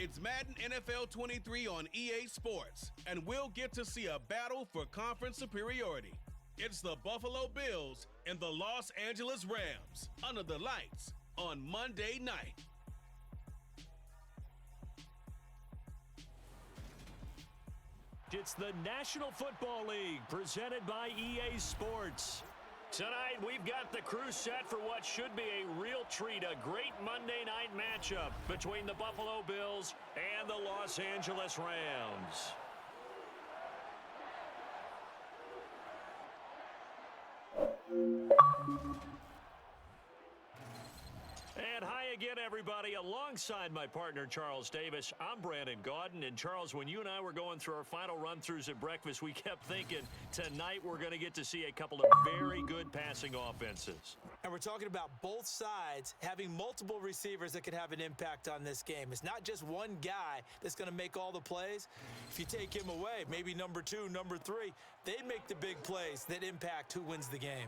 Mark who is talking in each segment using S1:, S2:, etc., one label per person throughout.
S1: It's Madden NFL 23 on EA Sports, and we'll get to see a battle for conference superiority. It's the Buffalo Bills and the Los Angeles Rams under the lights on Monday night.
S2: It's the National Football League presented by EA Sports. Tonight, we've got the crew set for what should be a real treat, a great Monday night matchup between the Buffalo Bills and the Los Angeles Rams. And hi again, everybody. Alongside my partner, Charles Davis, I'm Brandon Gaudin. And Charles, when you and I were going through our final run-throughs at breakfast, we kept thinking tonight we're going to get to see a couple of very good passing offenses.
S3: And we're talking about both sides having multiple receivers that could have an impact on this game. It's not just one guy that's going to make all the plays. If you take him away, maybe number 2, number 3, they make the big plays that impact who wins the game.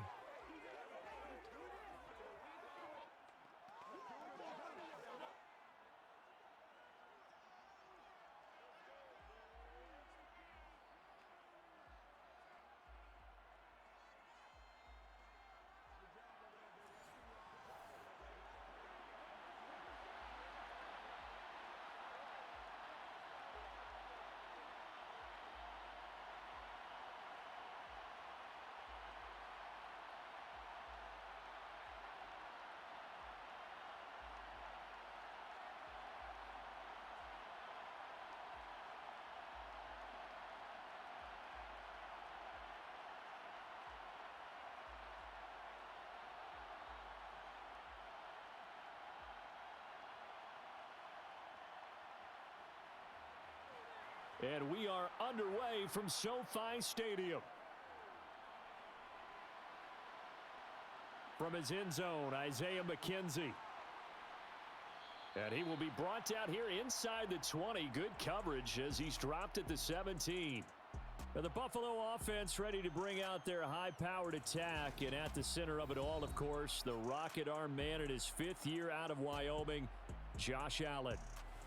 S2: And we are underway from SoFi Stadium. From his end zone, Isaiah McKenzie. And he will be brought down here inside the 20. Good coverage as he's dropped at the 17. Now the Buffalo offense ready to bring out their high-powered attack. And at the center of it all, of course, the rocket arm man in his 5th year out of Wyoming, Josh Allen.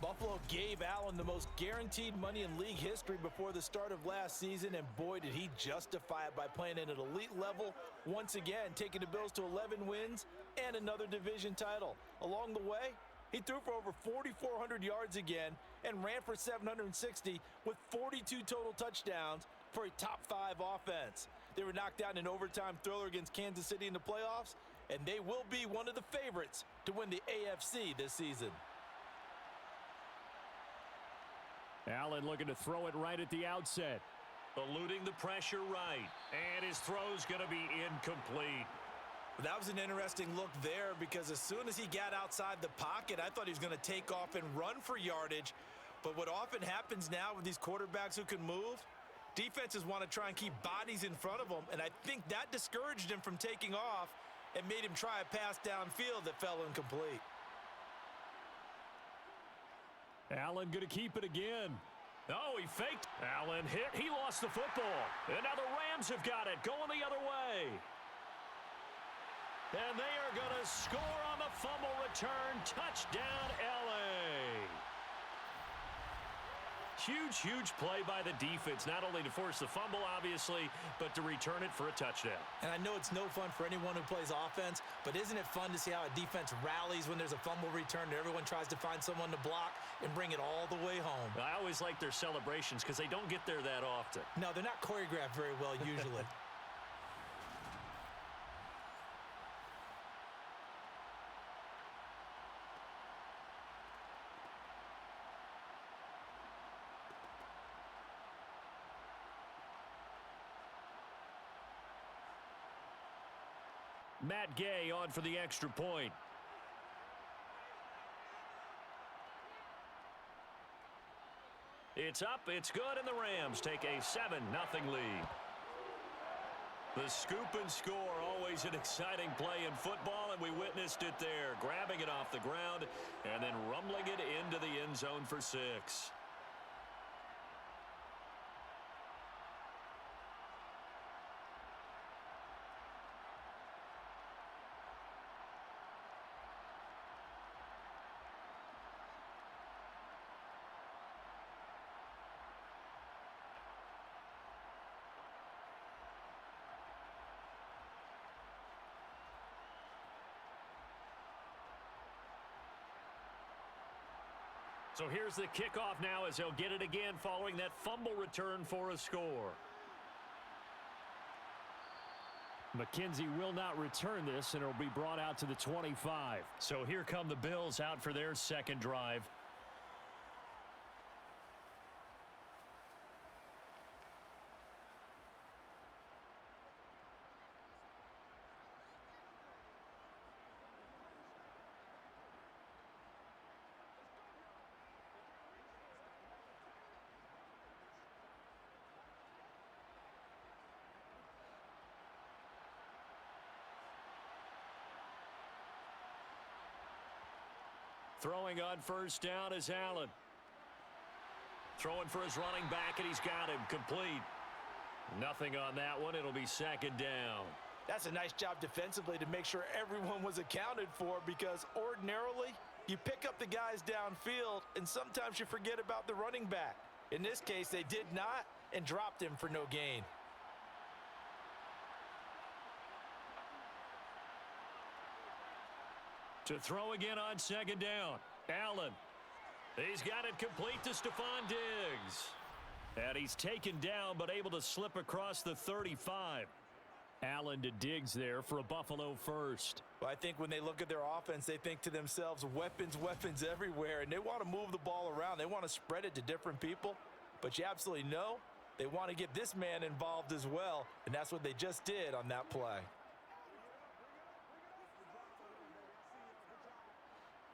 S3: Buffalo gave Allen the most guaranteed money in league history before the start of last season, and boy, did he justify it by playing at an elite level. Once again, taking the Bills to 11 wins and another division title. Along the way, he threw for over 4,400 yards again and ran for 760 with 42 total touchdowns for a top 5 offense. They were knocked down in overtime thriller against Kansas City in the playoffs, and they will be one of the favorites to win the AFC this season.
S2: Allen looking to throw it right at the outset. Eluding the pressure right. And his throw's going to be incomplete.
S3: That was an interesting look there because as soon as he got outside the pocket, I thought he was going to take off and run for yardage. But what often happens now with these quarterbacks who can move, defenses want to try and keep bodies in front of them. And I think that discouraged him from taking off and made him try a pass downfield that fell incomplete.
S2: Allen going to keep it again. Oh, he faked. Allen hit. He lost the football. And now the Rams have got it. Going the other way. And they are going to score on the fumble return. Touchdown, L.A. Huge play by the defense, not only to force the fumble, obviously, but to return it for a touchdown.
S3: And I know it's no fun for anyone who plays offense, but isn't it fun to see how a defense rallies when there's a fumble return and everyone tries to find someone to block and bring it all the way home?
S2: I always like their celebrations because they don't get there that often.
S3: No, they're not choreographed very well usually.
S2: Matt Gay on for the extra point. It's up, it's good, and the Rams take a 7-0 lead. The scoop and score, always an exciting play in football, and we witnessed it there, grabbing it off the ground and then rumbling it into the end zone for 6. So here's the kickoff now as they'll get it again following that fumble return for a score. McKenzie will not return this, and it'll be brought out to the 25. So here come the Bills out for their second drive. Throwing on first down is Allen. Throwing for his running back, and he's got him complete. Nothing on that one. It'll be second down.
S3: That's a nice job defensively to make sure everyone was accounted for, because ordinarily you pick up the guys downfield and sometimes you forget about the running back. In this case, they did not and dropped him for no gain.
S2: To throw again on second down. Allen. He's got it complete to Stephon Diggs. And he's taken down but able to slip across the 35. Allen to Diggs there for a Buffalo first.
S3: Well, I think when they look at their offense, they think to themselves, weapons, weapons everywhere, and they want to move the ball around. They want to spread it to different people. But you absolutely know they want to get this man involved as well, and that's what they just did on that play.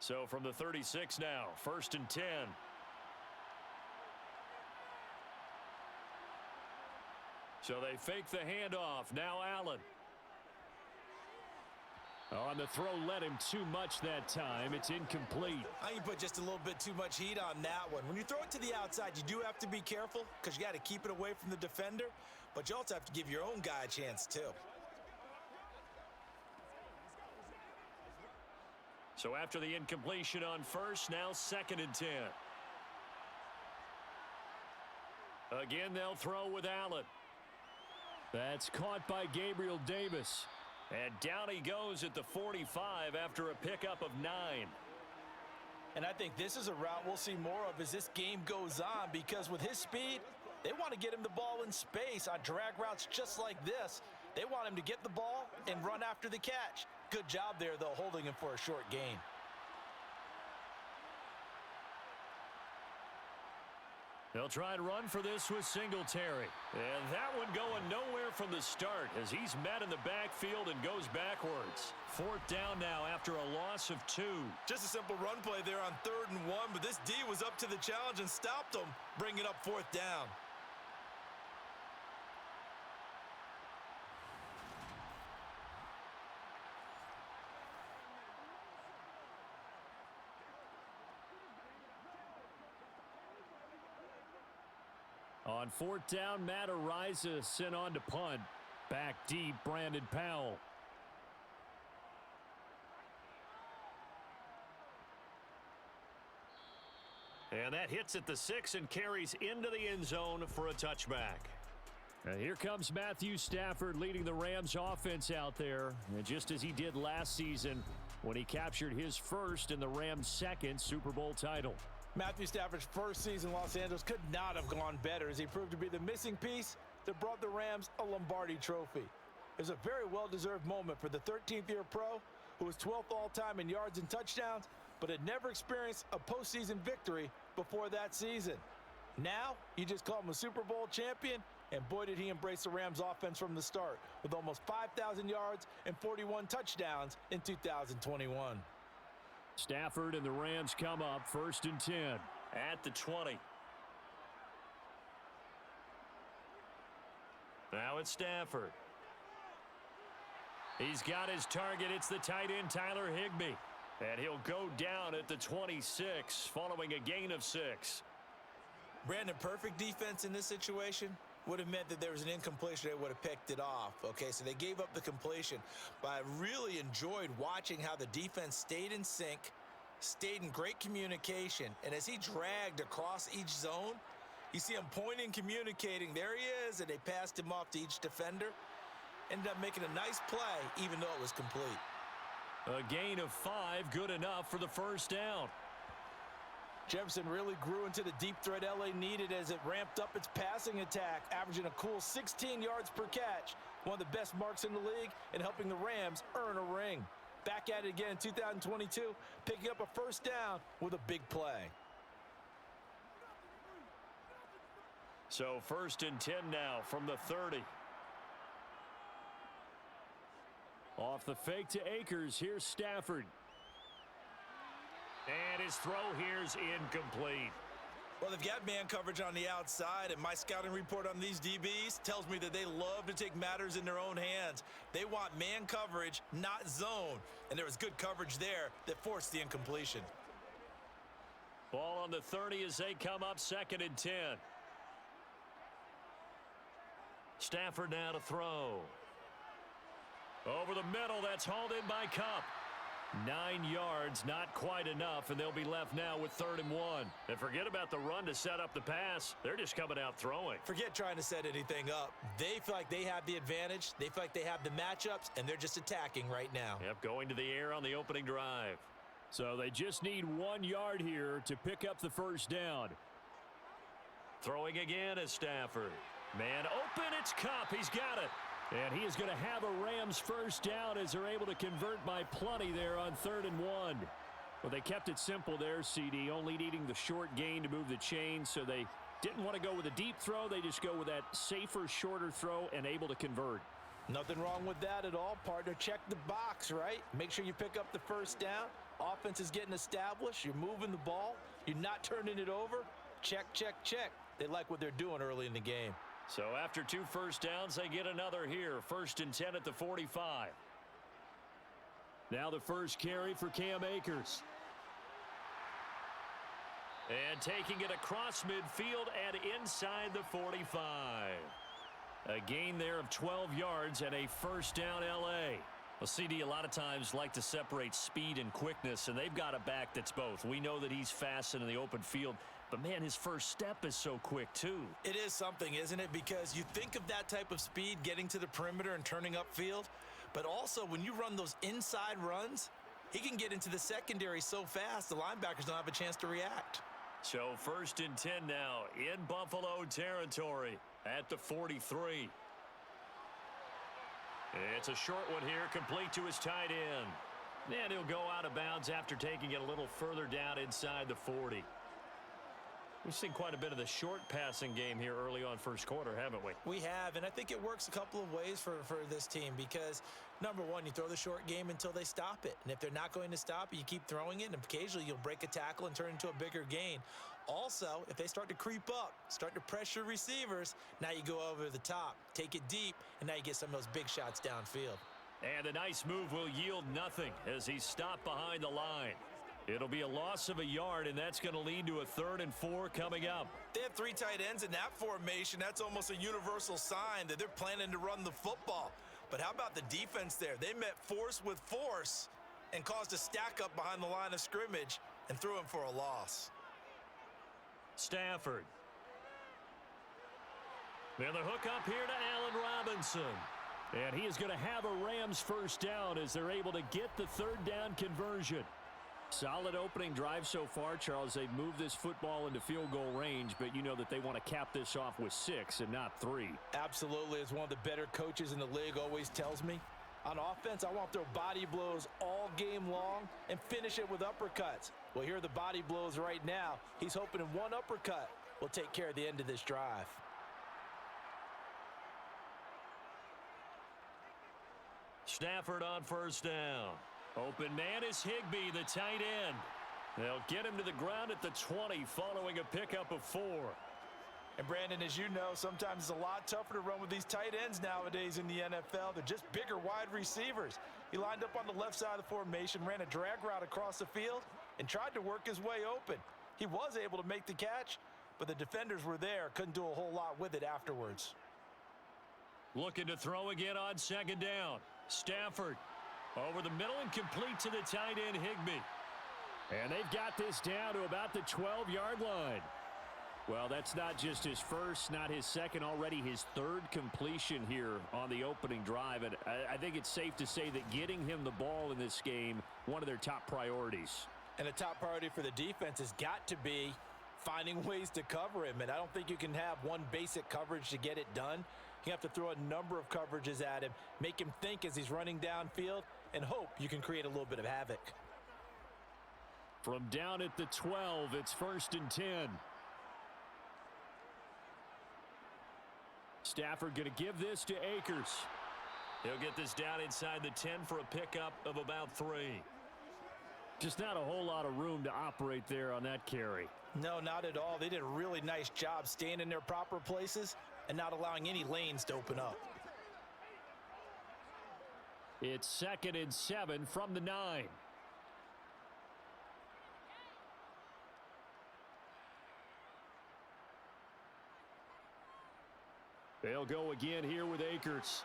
S2: So from the 36 now, 1st and 10. So they fake the handoff. Now Allen. On the throw, led him too much that time. It's incomplete.
S3: I can put just a little bit too much heat on that one. When you throw it to the outside, you do have to be careful because you got to keep it away from the defender, but you also have to give your own guy a chance too.
S2: So after the incompletion on first, now 2nd and 10. Again, they'll throw with Allen. That's caught by Gabriel Davis. And down he goes at the 45 after a pickup of 9.
S3: And I think this is a route we'll see more of as this game goes on, because with his speed, they want to get him the ball in space on drag routes just like this. They want him to get the ball and run after the catch. Good job there, though, holding him for a short gain.
S2: They'll try and run for this with Singletary. And that one going nowhere from the start as he's met in the backfield and goes backwards. 4th down now after a loss of 2.
S3: Just a simple run play there on 3rd and 1, but this D was up to the challenge and stopped him, bringing up 4th down.
S2: On 4th down, Matt Ariza sent on to punt. Back deep, Brandon Powell. And that hits at the 6 and carries into the end zone for a touchback. And here comes Matthew Stafford leading the Rams offense out there. And just as he did last season when he captured his first and the Rams' second Super Bowl title.
S3: Matthew Stafford's first season in Los Angeles could not have gone better as he proved to be the missing piece that brought the Rams a Lombardi trophy. It was a very well-deserved moment for the 13th-year pro who was 12th all-time in yards and touchdowns, but had never experienced a postseason victory before that season. Now, you just call him a Super Bowl champion, and boy did he embrace the Rams offense from the start with almost 5,000 yards and 41 touchdowns in 2021.
S2: Stafford and the Rams come up 1st and 10 at the 20. Now it's Stafford. He's got his target. It's the tight end Tyler Higbee. And he'll go down at the 26 following a gain of 6.
S3: Brandon, perfect defense in this situation would have meant that there was an incompletion. They would have picked it off. Okay, so they gave up the completion. But I really enjoyed watching how the defense stayed in sync, stayed in great communication. And as he dragged across each zone, you see him pointing, communicating. There he is, and they passed him off to each defender. Ended up making a nice play, even though it was complete.
S2: A gain of 5, good enough for the first down.
S3: Jefferson really grew into the deep threat LA needed as it ramped up its passing attack, averaging a cool 16 yards per catch, one of the best marks in the league, and helping the Rams earn a ring. Back at it again in 2022, picking up a first down with a big play.
S2: So 1st and 10 now from the 30. Off the fake to Akers, here's Stafford. And his throw here's incomplete.
S3: Well, they've got man coverage on the outside, and my scouting report on these DBs tells me that they love to take matters in their own hands. They want man coverage, not zone, and there was good coverage there that forced the incompletion.
S2: Ball on the 30 as they come up 2nd and 10. Stafford now to throw. Over the middle, that's hauled in by Kupp. 9 yards, not quite enough, and they'll be left now with 3rd and 1. And forget about the run to set up the pass. They're just coming out throwing.
S3: Forget trying to set anything up. They feel like they have the advantage. They feel like they have the matchups, and they're just attacking right now.
S2: Yep, going to the air on the opening drive.
S4: So they just need 1 yard here to pick up the first down.
S2: Throwing again is Stafford. Man open, it's Kupp. He's got it.
S4: And he is going to have a Rams first down as they're able to convert by plenty there on 3rd and 1. Well, they kept it simple there, CD, only needing the short gain to move the chain, so they didn't want to go with a deep throw. They just go with that safer, shorter throw and able to convert.
S3: Nothing wrong with that at all, partner. Check the box, right? Make sure you pick up the first down. Offense is getting established. You're moving the ball. You're not turning it over. Check, check, check. They like what they're doing early in the game.
S2: So after 2 first downs, they get another here. 1st and 10 at the 45.
S4: Now the first carry for Cam Akers.
S2: And taking it across midfield and inside the 45. A gain there of 12 yards and a first down LA. Well, CD a lot of times like to separate speed and quickness, and they've got a back that's both. We know that he's fast in the open field, but man, his first step is so quick too.
S3: It is something, isn't it? Because you think of that type of speed getting to the perimeter and turning upfield, but also when you run those inside runs, he can get into the secondary so fast the linebackers don't have a chance to react.
S2: So 1st and 10 now in Buffalo territory at the 43. It's a short one here, complete to his tight end. And he'll go out of bounds after taking it a little further down inside the 40. We've seen quite a bit of the short passing game here early on first quarter, haven't we?
S3: We have, and I think it works a couple of ways for this team because, number one, you throw the short game until they stop it. And if they're not going to stop it, you keep throwing it, and occasionally you'll break a tackle and turn into a bigger gain. Also, if they start to creep up, start to pressure receivers, now you go over the top, take it deep, and now you get some of those big shots downfield.
S2: And a nice move will yield nothing as he's stopped behind the line. It'll be a loss of a yard, and that's going to lead to a 3rd and 4 coming up.
S3: They have 3 tight ends in that formation. That's almost a universal sign that they're planning to run the football. But how about the defense there? They met force with force and caused a stack up behind the line of scrimmage and threw him for a loss.
S2: Stafford. And the hook up here to Allen Robinson.
S4: And he is going to have a Rams first down as they're able to get the 3rd down conversion. Solid opening drive so far, Charles. They've moved this football into field goal range, but you know that they want to cap this off with 6 and not 3.
S3: Absolutely. As one of the better coaches in the league always tells me, on offense, I want to throw body blows all game long and finish it with uppercuts. Well, here are the body blows right now. He's hoping in one uppercut will take care of the end of this drive.
S2: Stafford on first down. Open man is Higbee, the tight end. They'll get him to the ground at the 20 following a pickup of 4.
S3: And Brandon, as you know, sometimes it's a lot tougher to run with these tight ends nowadays in the NFL. They're just bigger wide receivers. He lined up on the left side of the formation, ran a drag route across the field, and tried to work his way open. He was able to make the catch, but the defenders were there, couldn't do a whole lot with it afterwards.
S2: Looking to throw again on 2nd down. Stafford over the middle and complete to the tight end Higbee.
S4: And they've got this down to about the 12-yard line. Well, that's not just his first, not his second, already his 3rd completion here on the opening drive. And I think it's safe to say that getting him the ball in this game, one of their top priorities.
S3: And a top priority for the defense has got to be finding ways to cover him. And I don't think you can have one basic coverage to get it done. You have to throw a number of coverages at him, make him think as he's running downfield, and hope you can create a little bit of havoc.
S2: From down at the 12, it's 1st and 10. Stafford going to give this to Akers.
S4: He'll get this down inside the 10 for a pickup of about 3.
S2: Just not a whole lot of room to operate there on that carry.
S3: No, not at all. They did a really nice job staying in their proper places and not allowing any lanes to open up.
S2: It's 2nd and 7 from the 9. They'll go again here with Akers.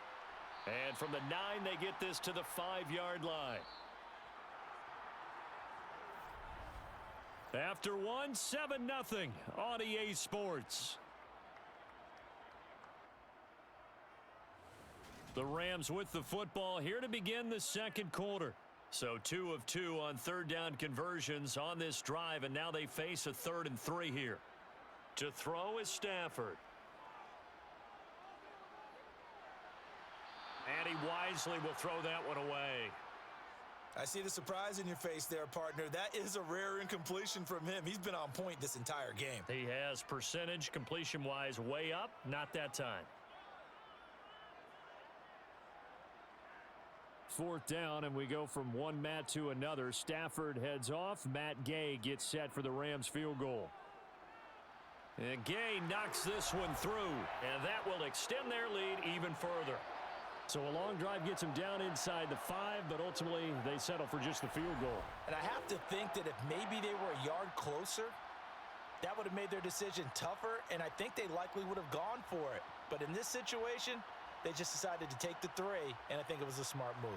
S4: And from the 9, they get this to the 5-yard line.
S2: After one, 7-0 on EA Sports. The Rams with the football here to begin the second quarter.
S4: So 2 of 2 on third down conversions on this drive, and now they face a 3rd and 3 here. To throw is Stafford. And he wisely will throw that one away.
S3: I see the surprise in your face there, partner. That is a rare incompletion from him. He's been on point this entire game.
S4: He has percentage completion-wise way up, not that time.
S2: 4th down, and we go from one Matt to another. Stafford heads off. Matt Gay gets set for the Rams field goal.
S4: And Gay knocks this one through, and that will extend their lead even further.
S2: So a long drive gets them down inside the 5, but ultimately they settle for just the field goal.
S3: And I have to think that if maybe they were a yard closer, that would have made their decision tougher, and I think they likely would have gone for it. But in this situation, they just decided to take the 3, and I think it was a smart move.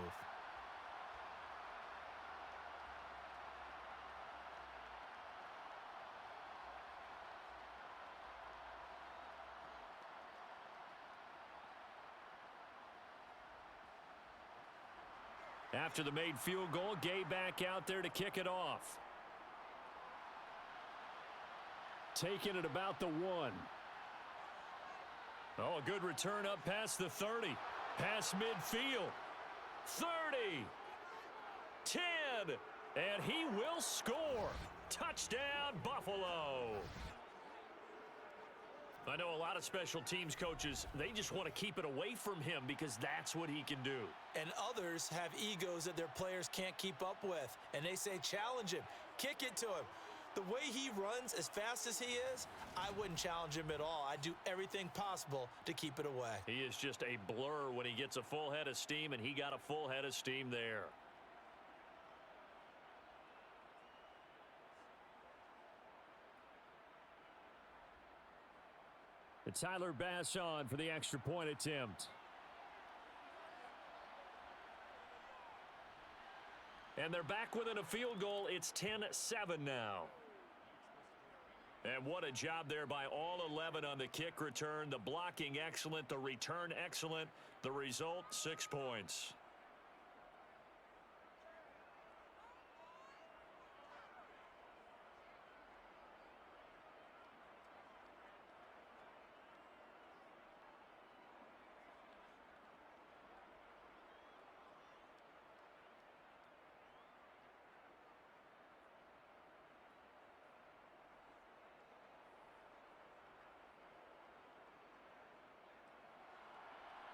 S2: After the made field goal, Gay back out there to kick it off. Taking it about the 1.
S4: Oh, a good return up past the 30. Past midfield. 30. 10.
S2: And he will score.
S4: Touchdown, Buffalo. I know a lot of special teams coaches, they just want to keep it away from him because that's what he can do.
S3: And others have egos that their players can't keep up with. And they say, challenge him. Kick it to him. The way he runs as fast as he is, I wouldn't challenge him at all. I'd do everything possible to keep it away.
S4: He is just a blur when he gets a full head of steam, and he got a full head of steam there.
S2: And Tyler Bass on for the extra point attempt.
S4: And they're back within a field goal. It's 10-7 now. And what a job there by all 11 on the kick return. The blocking excellent, the return excellent. The result, 6 points.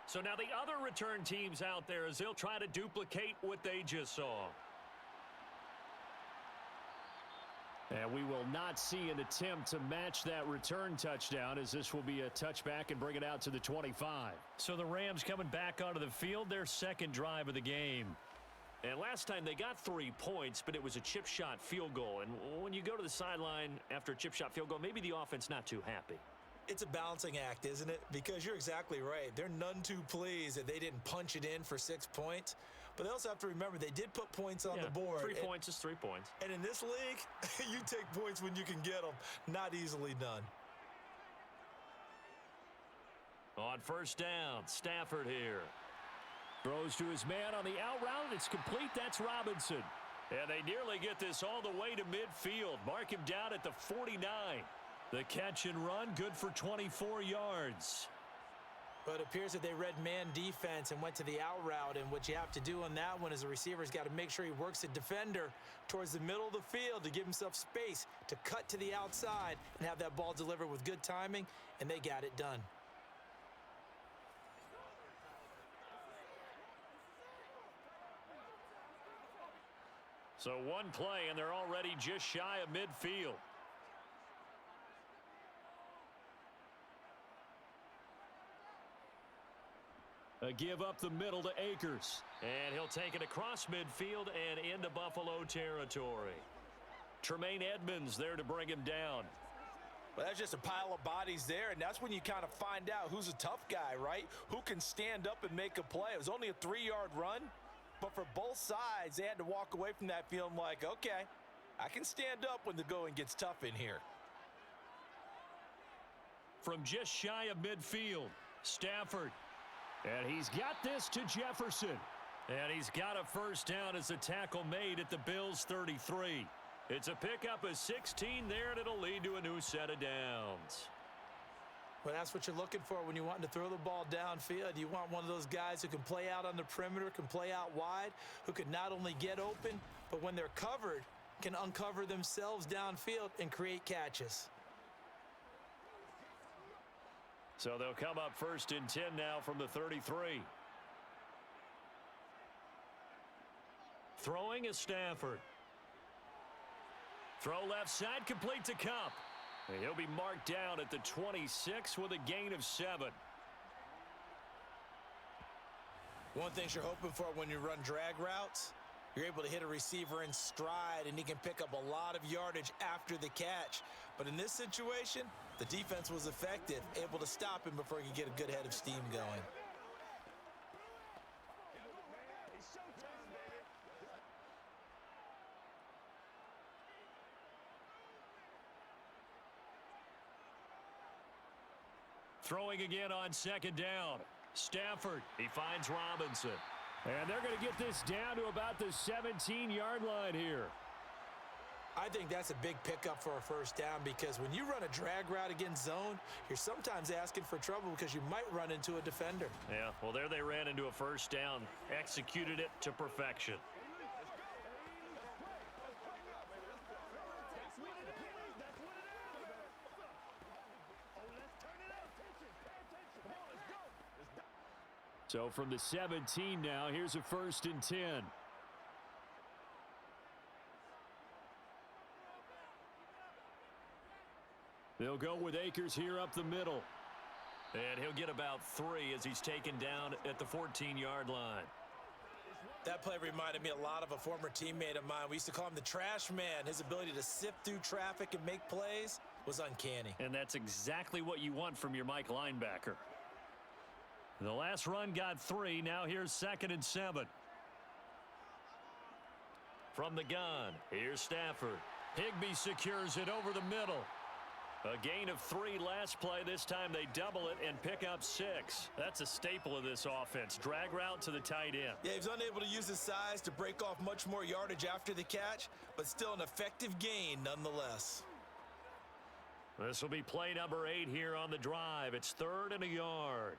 S4: So now the other return teams out there as they'll try to duplicate what they just saw.
S2: And we will not see an attempt to match that return touchdown, as this will be a touchback and bring it out to the 25.
S4: So the Rams coming back onto the field, their second drive of the game. And last time they got 3 points, but it was a chip shot field goal. And when you go to the sideline after a chip shot field goal, maybe the offense not too happy.
S3: It's a balancing act, isn't it? Because you're exactly right. They're none too pleased that they didn't punch it in for 6 points. But they also have to remember they did put points on the board.
S4: 3 points is 3 points.
S3: And in this league, you take points when you can get them. Not easily done.
S4: On first down, Stafford here.
S2: Throws to his man on the out route. It's complete. That's Robinson.
S4: And they nearly get this all the way to midfield. Mark him down at the 49. The catch and run, good for 24 yards.
S3: But it appears that they read man defense and went to the out route. And what you have to do on that one is the receiver's got to make sure he works the defender towards the middle of the field to give himself space to cut to the outside and have that ball delivered with good timing, and they got it done.
S4: So one play, and they're already just shy of midfield. A give up the middle to Akers. And he'll take it across midfield and into Buffalo territory. Tremaine Edmonds there to bring him down.
S3: Well, that's just a pile of bodies there, and that's when you kind of find out who's a tough guy, right? Who can stand up and make a play. It was only a 3-yard run, but for both sides, they had to walk away from that feeling like, okay, I can stand up when the going gets tough in here.
S4: From just shy of midfield, Stafford. And he's got this to Jefferson. And he's got a first down as a tackle made at the Bills' 33. It's a pickup of 16 there, and it'll lead to a new set of downs.
S3: Well, that's what you're looking for when you're wanting to throw the ball downfield. You want one of those guys who can play out on the perimeter, can play out wide, who can not only get open, but when they're covered, can uncover themselves downfield and create catches.
S4: So they'll come up 1st and 10 now from the 33. Throwing is Stafford. Throw left side, complete to Cup. And he'll be marked down at the 26 with a gain of 7.
S3: One thing you're hoping for when you run drag routes, you're able to hit a receiver in stride, and he can pick up a lot of yardage after the catch. But in this situation, the defense was effective, able to stop him before he could get a good head of steam going.
S4: Throwing again on 2nd down. Stafford, he finds Robinson. And they're going to get this down to about the 17-yard line here.
S3: I think that's a big pickup for a first down, because when you run a drag route against zone, you're sometimes asking for trouble because you might run into a defender.
S4: Yeah, well, there they ran into a first down, executed it to perfection. So from the 17 now, here's a 1st and 10. They'll go with Akers here up the middle. And he'll get about 3 as he's taken down at the 14-yard line.
S3: That play reminded me a lot of a former teammate of mine. We used to call him the trash man. His ability to sift through traffic and make plays was uncanny.
S4: And that's exactly what you want from your Mike linebacker. The last run got 3. Now here's 2nd and 7. From the gun, here's Stafford. Higbee secures it over the middle. A gain of 3 last play. This time they double it and pick up 6. That's a staple of this offense. Drag route to the tight end.
S3: Yeah, he was unable to use his size to break off much more yardage after the catch, but still an effective gain nonetheless.
S4: This will be play number 8 here on the drive. It's 3rd and a yard.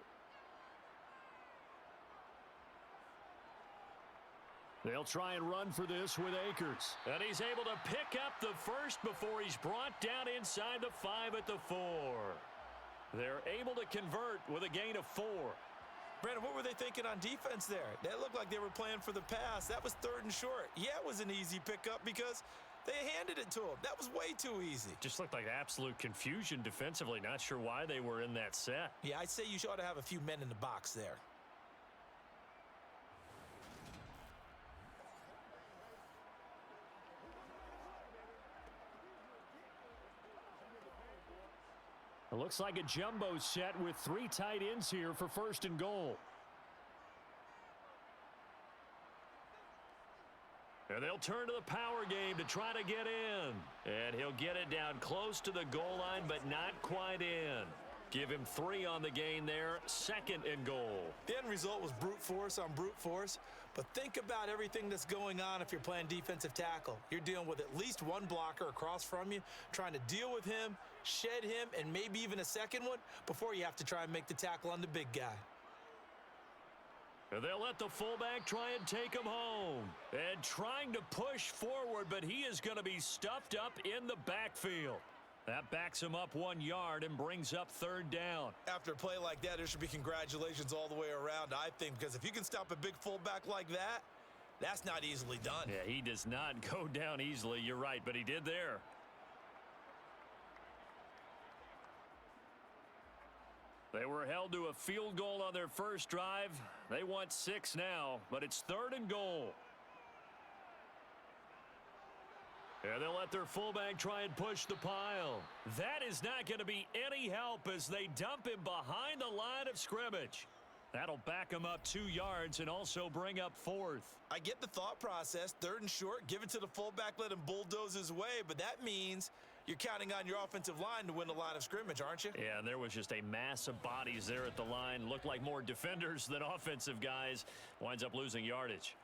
S4: They'll try and run for this with Akers. And he's able to pick up the first before he's brought down inside the 5 at the 4. They're able to convert with a gain of 4.
S3: Brandon, what were they thinking on defense there? That looked like they were playing for the pass. That was 3rd and short. Yeah, it was an easy pickup because they handed it to him. That was way too easy.
S4: Just looked like absolute confusion defensively. Not sure why they were in that set.
S3: Yeah, I'd say you ought to have a few men in the box there.
S4: It looks like a jumbo set with 3 tight ends here for 1st and goal. And they'll turn to the power game to try to get in. And he'll get it down close to the goal line, but not quite in. Give him 3 on the gain there, 2nd and goal.
S3: The end result was brute force on brute force, But think about everything that's going on if you're playing defensive tackle. You're dealing with at least one blocker across from you, trying to deal with him, shed him, and maybe even a second one before you have to try and make the tackle on the big guy.
S2: And they'll let the fullback try and take him home. And trying to push forward, but he is going to be stuffed up in the backfield. That backs him up 1 yard and brings up third down.
S3: After a play like that, there should be congratulations all the way around, I think, because if you can stop a big fullback like that, that's not easily done.
S2: Yeah, he does not go down easily. You're right, but he did there. They were held to a field goal on their first drive. They want 6 now, but it's 3rd and goal. And they'll let their fullback try and push the pile. That is not going to be any help as they dump him behind the line of scrimmage. That'll back him up 2 yards and also bring up 4th.
S3: I get the thought process, 3rd and short, give it to the fullback, let him bulldoze his way, but that means you're counting on your offensive line to win the line of scrimmage, aren't you?
S2: Yeah, and there was just a mass of bodies there at the line. Looked like more defenders than offensive guys. Winds up losing yardage.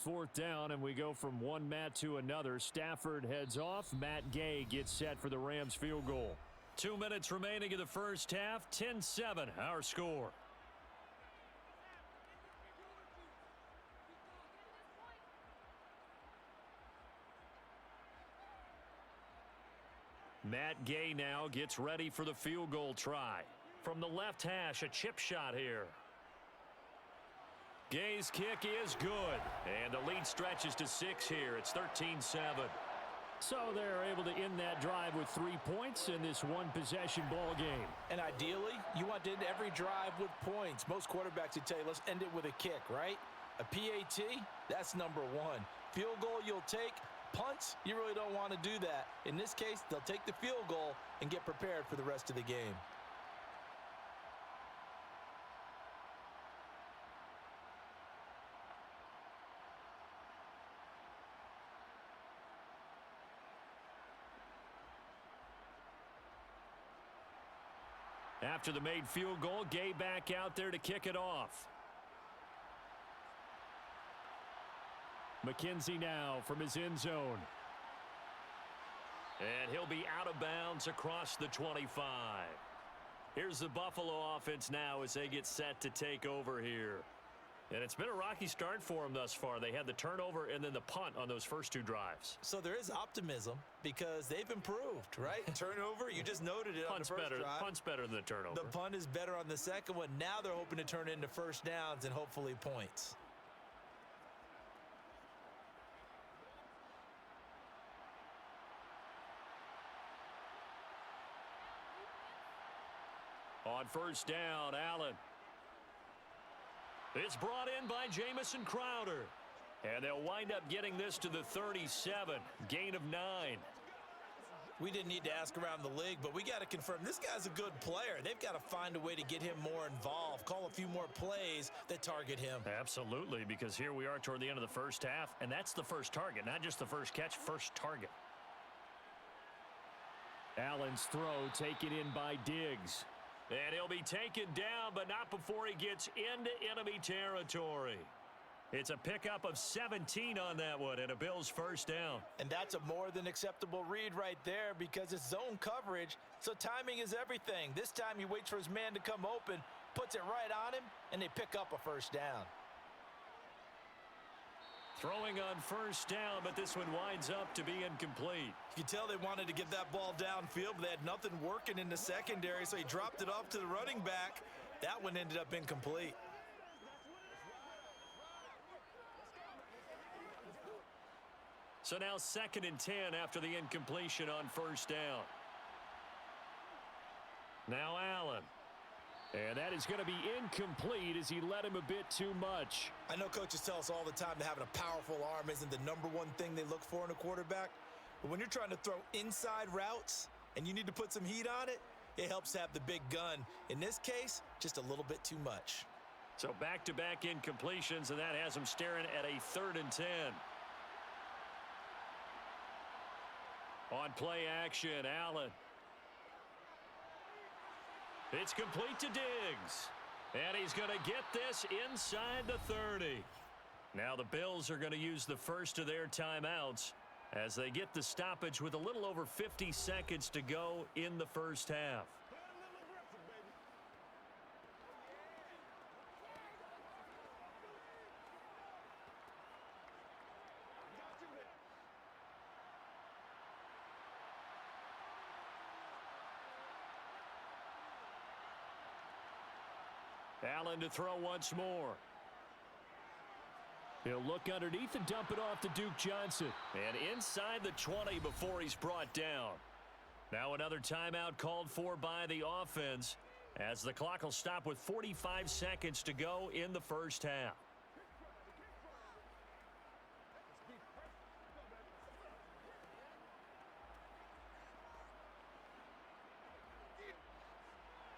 S4: 4th down, and we go from one Matt to another. Stafford heads off. Matt Gay gets set for the Rams field goal.
S2: 2 minutes remaining in the first half. 10-7, our score. Matt Gay now gets ready for the field goal try. From the left hash, a chip shot here. Gay's kick is good, and the lead stretches to 6 here. It's 13-7.
S4: So they're able to end that drive with 3 points in this one-possession ball game.
S3: And ideally, you want to end every drive with points. Most quarterbacks would tell you, let's end it with a kick, right? A PAT, that's number 1. Field goal you'll take. Punts, you really don't want to do that. In this case, they'll take the field goal and get prepared for the rest of the game.
S2: After the made field goal, Gay back out there to kick it off.
S4: McKenzie now from his end zone.
S2: And he'll be out of bounds across the 25. Here's the Buffalo offense now as they get set to take over here. And it's been a rocky start for them thus far. They had the turnover and then the punt on those first 2 drives.
S3: So there is optimism because they've improved, right? Turnover, you just noted it on the first drive.
S2: Punt's better than the turnover.
S3: The punt is better on the second one. Now they're hoping to turn into first downs and hopefully points.
S2: On first down, Allen. It's brought in by Jamison Crowder. And they'll wind up getting this to the 37. Gain of 9.
S3: We didn't need to ask around the league, but we got to confirm this guy's a good player. They've got to find a way to get him more involved, call a few more plays that target him.
S2: Absolutely, because here we are toward the end of the first half, and that's the first target, not just the first catch, first target.
S4: Allen's throw taken in by Diggs.
S2: And he'll be taken down, but not before he gets into enemy territory. It's a pickup of 17 on that one and a Bills first down.
S3: And that's a more than acceptable read right there because it's zone coverage, so timing is everything. This time he waits for his man to come open, puts it right on him, and they pick up a first down.
S2: Throwing on first down, but this one winds up to be incomplete.
S3: You can tell they wanted to get that ball downfield, but they had nothing working in the secondary, so he dropped it off to the running back. That one ended up incomplete.
S2: So now 2nd and 10 after the incompletion on first down. Now Allen.
S4: And that is going to be incomplete as he led him a bit too much.
S3: I know coaches tell us all the time that having a powerful arm isn't the number one thing they look for in a quarterback. But when you're trying to throw inside routes and you need to put some heat on it, it helps to have the big gun. In this case, just a little bit too much.
S2: So back-to-back incompletions, and that has him staring at a 3rd and 10. On play action, Allen. It's complete to Diggs. And he's going to get this inside the 30. Now the Bills are going to use the first of their timeouts as they get the stoppage with a little over 50 seconds to go in the first half. Allen to throw once more. He'll look underneath and dump it off to Duke Johnson. And inside the 20 before he's brought down. Now another timeout called for by the offense as the clock will stop with 45 seconds to go in the first half.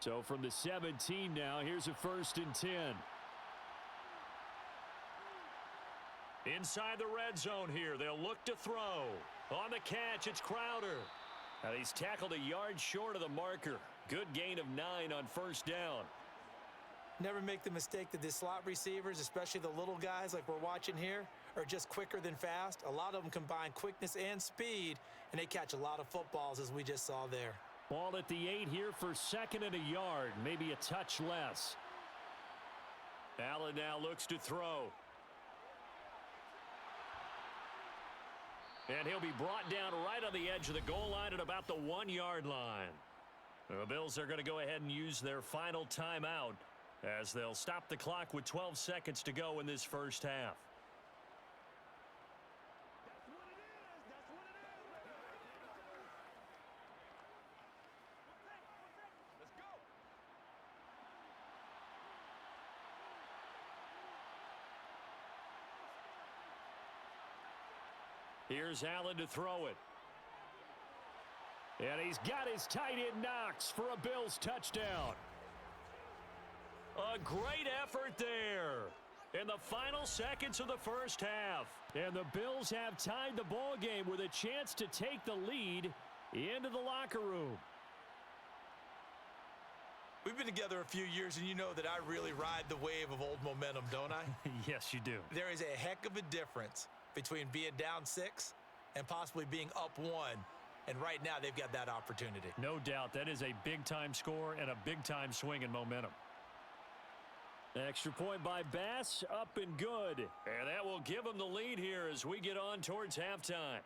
S4: So from the 17 now, here's a 1st and 10.
S2: Inside the red zone here, they'll look to throw. On the catch, it's Crowder. Now he's tackled a yard short of the marker. Good gain of 9 on first down.
S3: Never make the mistake that the slot receivers, especially the little guys like we're watching here, are just quicker than fast. A lot of them combine quickness and speed, and they catch a lot of footballs as we just saw there.
S4: Ball at the 8 here for 2nd and a yard, maybe a touch less.
S2: Allen now looks to throw. And he'll be brought down right on the edge of the goal line at about the 1-yard line. The Bills are going to go ahead and use their final timeout as they'll stop the clock with 12 seconds to go in this first half. Here's Allen to throw it.
S4: And he's got his tight end Knox for a Bills touchdown.
S2: A great effort there in the final seconds of the first half.
S4: And the Bills have tied the ball game with a chance to take the lead into the locker room.
S3: We've been together a few years, and you know that I really ride the wave of old momentum, don't I?
S2: Yes, you do.
S3: There is a heck of a difference between being down 6 and possibly being up 1. And right now, they've got that opportunity.
S2: No doubt. That is a big-time score and a big-time swing in momentum.
S4: Extra point by Bass, up and good.
S2: And that will give them the lead here as we get on towards halftime.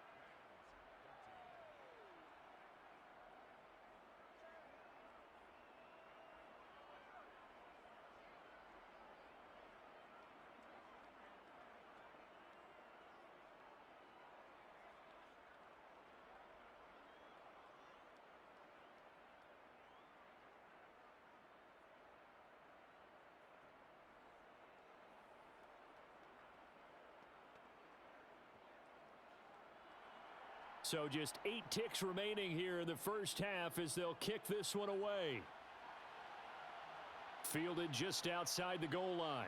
S4: So just 8 ticks remaining here in the first half as they'll kick this one away. Fielded just outside the goal line.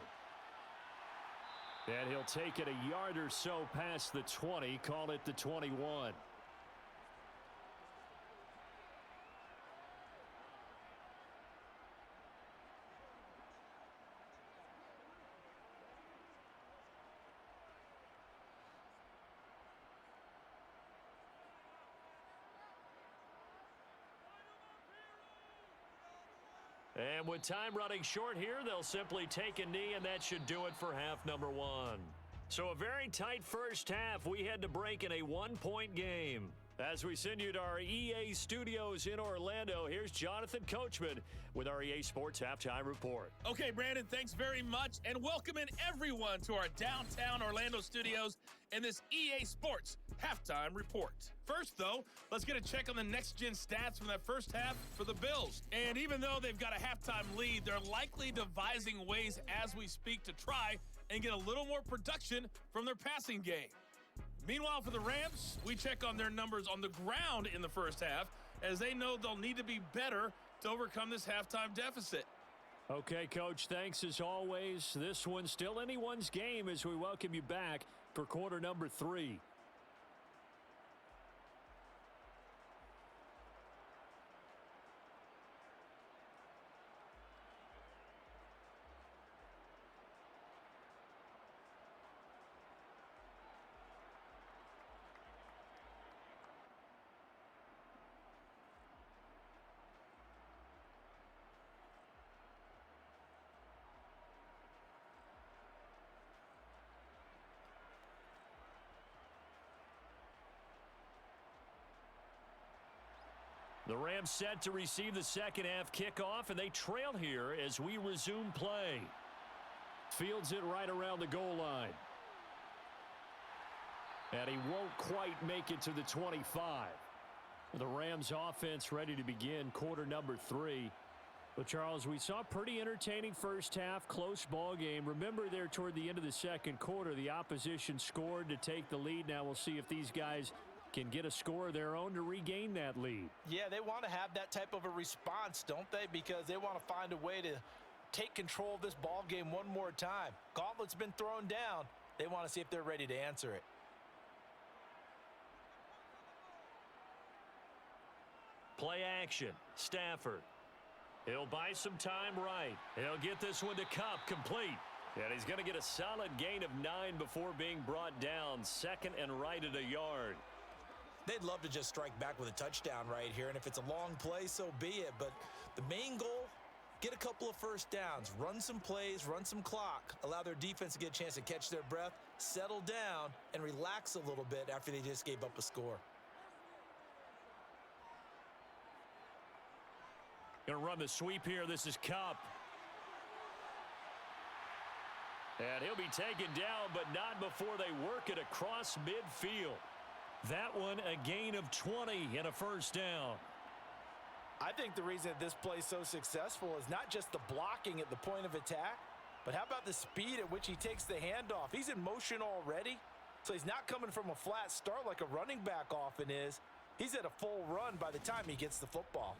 S4: And he'll take it a yard or so past the 20, call it the 21.
S2: And with time running short here, they'll simply take a knee, and that should do it for half number 1. So a very tight first half. We had to break in a 1-point game. As we send you to our EA studios in Orlando, here's Jonathan Coachman with our EA Sports Halftime Report.
S5: Okay, Brandon, thanks very much, and welcoming everyone to our downtown Orlando studios in this EA Sports Halftime Report. First, though, let's get a check on the next-gen stats from that first half for the Bills. And even though they've got a halftime lead, they're likely devising ways as we speak to try and get a little more production from their passing game. Meanwhile, for the Rams, we check on their numbers on the ground in the first half, as they know they'll need to be better to overcome this halftime deficit.
S4: Okay, Coach, thanks as always. This one's still anyone's game as we welcome you back for quarter number 3.
S2: The Rams set to receive the second half kickoff, and they trail here as we resume play. Fields it right around the goal line. And he won't quite make it to the 25. The Rams offense ready to begin quarter number 3. Well, Charles, we saw a pretty entertaining first half, close ball game. Remember there toward the end of the second quarter, the opposition scored to take the lead. Now we'll see if these guys can get a score of their own to regain that lead.
S3: Yeah, they want to have that type of a response, don't they? Because they want to find a way to take control of this ball game one more time. Gauntlet's been thrown down. They want to see if they're ready to answer it.
S2: Play action. Stafford. He'll buy some time right. He'll get this one to Kupp complete. And he's going to get a solid gain of 9 before being brought down. Second and right at a yard.
S3: They'd love to just strike back with a touchdown right here, and if it's a long play, so be it. But the main goal, get a couple of first downs, run some plays, run some clock, allow their defense to get a chance to catch their breath, settle down, and relax a little bit after they just gave up a score.
S2: Going to run the sweep here. This is Kupp. And he'll be taken down, but not before they work it across midfield. That one a gain of 20 and a first down.
S3: I think the reason that this play is so successful is not just the blocking at the point of attack, but how about the speed at which he takes the handoff? He's in motion already, so he's not coming from a flat start like a running back often is. He's at a full run by the time he gets the football.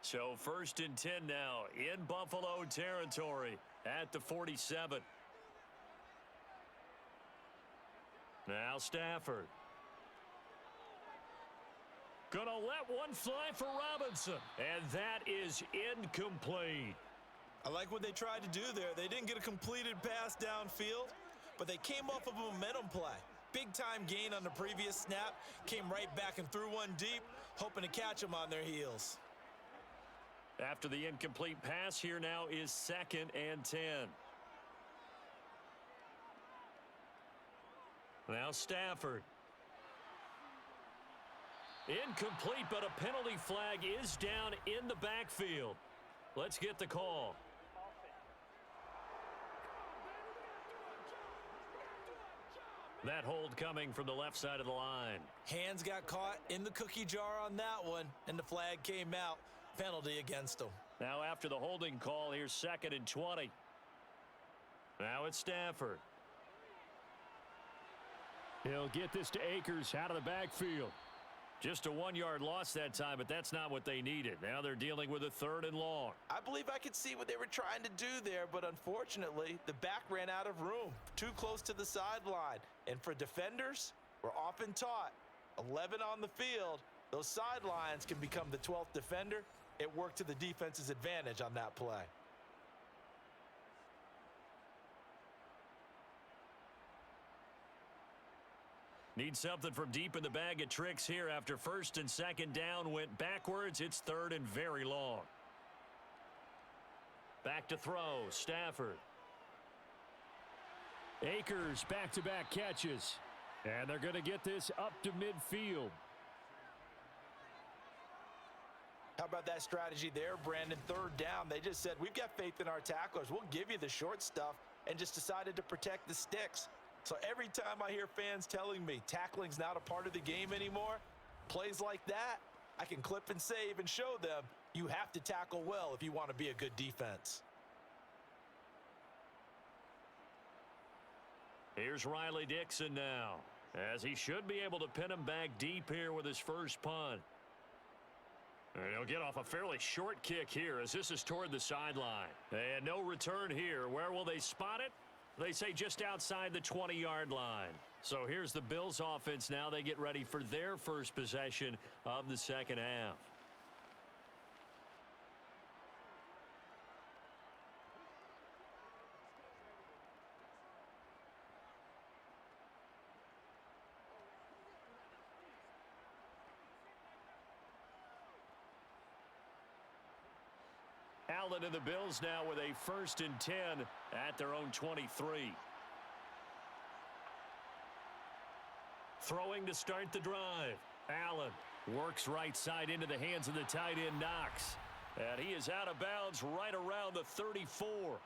S2: So 1st and 10 now in Buffalo territory at the 47. Now Stafford. Gonna let one fly for Robinson. And that is incomplete.
S3: I like what they tried to do there. They didn't get a completed pass downfield, but they came off of a momentum play. Big time gain on the previous snap. Came right back and threw one deep, hoping to catch them on their heels.
S2: After the incomplete pass, here now is 2nd and 10. Now Stafford. Incomplete, but a penalty flag is down in the backfield. Let's get the call. That hold coming from the left side of the line.
S3: Hands got caught in the cookie jar on that one, and the flag came out. Penalty against them.
S2: Now after the holding call, here's 2nd and 20. Now it's Stafford.
S4: He'll get this to Akers out of the backfield.
S2: Just a 1-yard loss that time, but that's not what they needed. Now they're dealing with a 3rd and long.
S3: I believe I could see what they were trying to do there, but unfortunately, the back ran out of room. Too close to the sideline. And for defenders, we're often taught, 11 on the field, those sidelines can become the 12th defender. It worked to the defense's advantage on that play.
S2: Need something from deep in the bag of tricks here after 1st and 2nd down went backwards. It's 3rd and very long. Back to throw. Stafford.
S4: Akers back-to-back catches. And they're going to get this up to midfield.
S3: How about that strategy there, Brandon? 3rd down. They just said, we've got faith in our tacklers. We'll give you the short stuff, and just decided to protect the sticks. So every time I hear fans telling me tackling's not a part of the game anymore, plays like that, I can clip and save and show them you have to tackle well if you want to be a good defense.
S2: Here's Riley Dixon now, as he should be able to pin him back deep here with his first punt. And he'll get off a fairly short kick here as this is toward the sideline. And no return here. Where will they spot it? They say just outside the 20-yard line. So here's the Bills offense now. They get ready for their first possession of the second half. Allen and the Bills now with a 1st and 10 at their own 23. Throwing to start the drive. Allen works right side into the hands of the tight end Knox. And he is out of bounds right around the 34.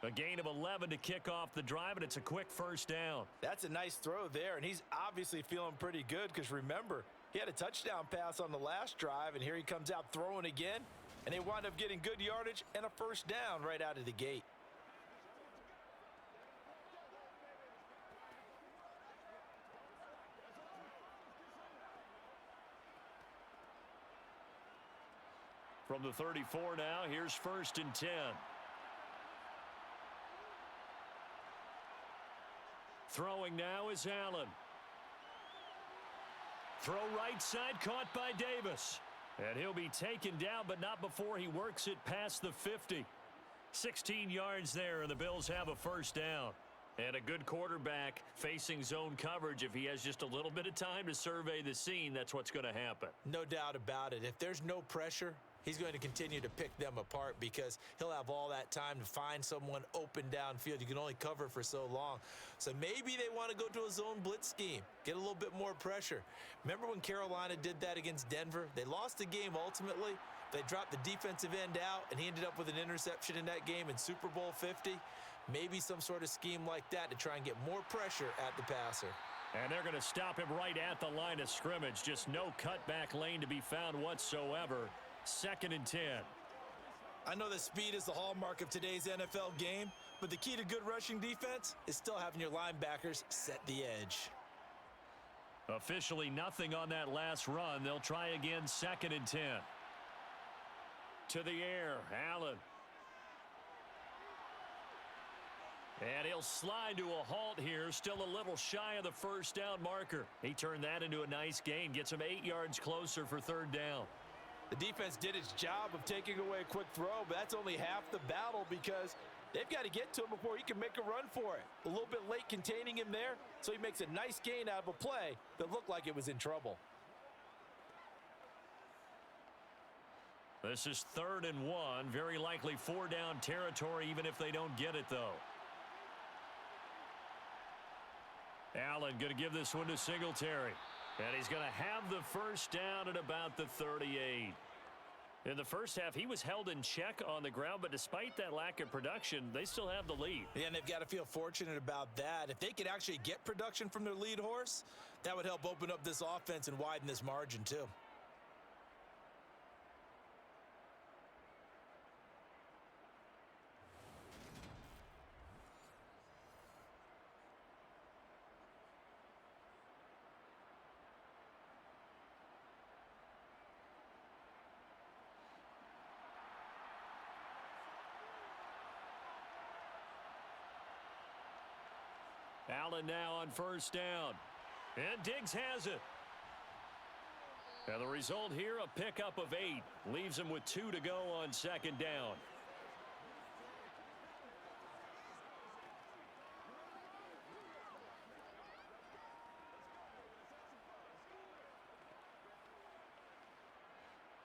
S2: A gain of 11 to kick off the drive, and it's a quick 1st down.
S3: That's a nice throw there, and he's obviously feeling pretty good because remember, he had a touchdown pass on the last drive, and here he comes out throwing again, and they wind up getting good yardage and a 1st down right out of the gate.
S2: From the 34 now, here's 1st and 10. Throwing now is Allen. Throw right side, caught by Davis. And he'll be taken down, but not before he works it past the 50. 16 yards there, and the Bills have a 1st down. And a good quarterback facing zone coverage. If he has just a little bit of time to survey the scene, that's what's going to happen.
S3: No doubt about it. If there's no pressure, he's going to continue to pick them apart because he'll have all that time to find someone open downfield. You can only cover for so long. So maybe they want to go to a zone blitz scheme, get a little bit more pressure. Remember when Carolina did that against Denver? They lost the game ultimately. They dropped the defensive end out, and he ended up with an interception in that game in Super Bowl 50. Maybe some sort of scheme like that to try and get more pressure at the passer.
S2: And they're going to stop him right at the line of scrimmage. Just no cutback lane to be found whatsoever. 2nd and 10.
S3: I know that speed is the hallmark of today's NFL game, but the key to good rushing defense is still having your linebackers set the edge.
S2: Officially nothing on that last run. They'll try again, 2nd and 10. To the air, Allen. And he'll slide to a halt here, still a little shy of the 1st down marker. He turned that into a nice gain, gets him 8 yards closer for 3rd down.
S3: The defense did its job of taking away a quick throw, but that's only half the battle because they've got to get to him before he can make a run for it. A little bit late containing him there, so he makes a nice gain out of a play that looked like it was in trouble.
S2: This is 3rd and 1, very likely 4-down territory even if they don't get it though. Allen going to give this one to Singletary. And he's going to have the 1st down at about the 38. In the first half, he was held in check on the ground, but despite that lack of production, they still have the lead.
S3: Yeah, and they've got to feel fortunate about that. If they could actually get production from their lead horse, that would help open up this offense and widen this margin too.
S2: Allen now on 1st down. And Diggs has it. And the result here, a pickup of 8. Leaves him with 2 to go on 2nd down.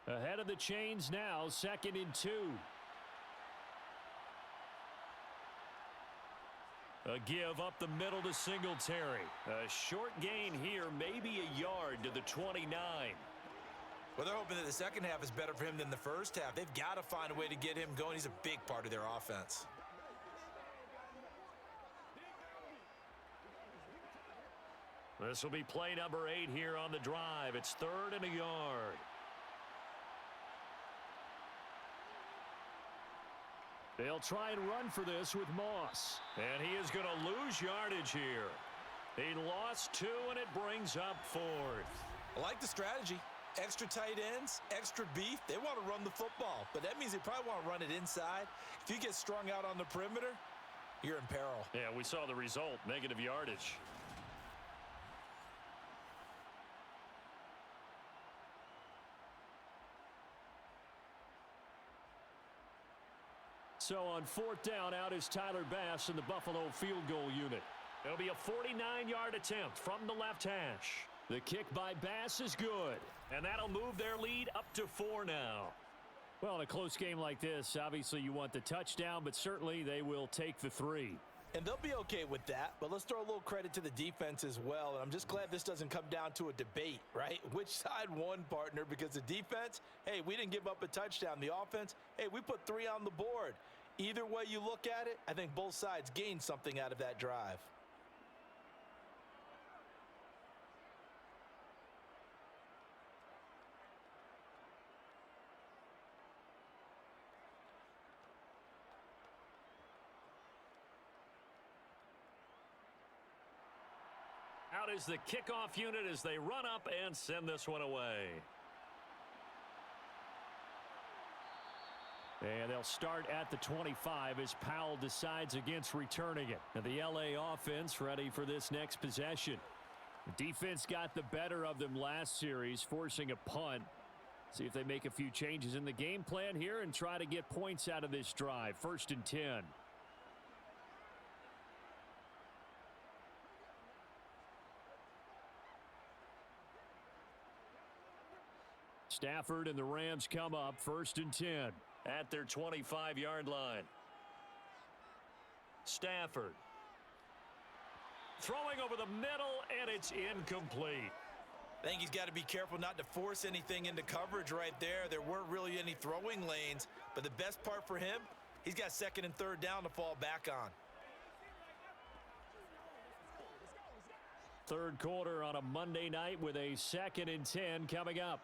S2: Ahead of the chains now, 2nd and 2. A give up the middle to Singletary. A short gain here, maybe a yard to the 29.
S3: Well, they're hoping that the second half is better for him than the first half. They've got to find a way to get him going. He's a big part of their offense.
S2: This will be play number 8 here on the drive. It's 3rd and a yard. They'll try and run for this with Moss. And he is going to lose yardage here. He lost 2, and it brings up 4th.
S3: I like the strategy. Extra tight ends, extra beef. They want to run the football, but that means they probably want to run it inside. If you get strung out on the perimeter, you're in peril.
S2: Yeah, we saw the result, negative yardage. So on 4th down, out is Tyler Bass in the Buffalo field goal unit. It'll be a 49-yard attempt from the left hash. The kick by Bass is good, and that'll move their lead up to 4 now.
S4: Well, in a close game like this, obviously you want the touchdown, but certainly they will take the 3.
S3: And they'll be okay with that, but let's throw a little credit to the defense as well. And I'm just glad this doesn't come down to a debate, right? Which side won, partner? Because the defense, hey, we didn't give up a touchdown. The offense, hey, we put 3 on the board. Either way you look at it, I think both sides gained something out of that drive.
S4: Out is the kickoff unit as they run up and send this one away. And they'll start at the 25 as Powell decides against returning it. And the LA offense ready for this next possession. The defense got the better of them last series, forcing a punt. See if they make a few changes in the game plan here and try to get points out of this drive. 1st and 10. Stafford and the Rams come up 1st and 10 at their 25-yard line. Stafford throwing over the middle, and it's incomplete.
S3: I think he's got to be careful not to force anything into coverage right there. There weren't really any throwing lanes, but the best part for him, he's got 2nd and 3rd down to fall back on.
S4: 3rd quarter on a Monday night with a 2nd and 10 coming up.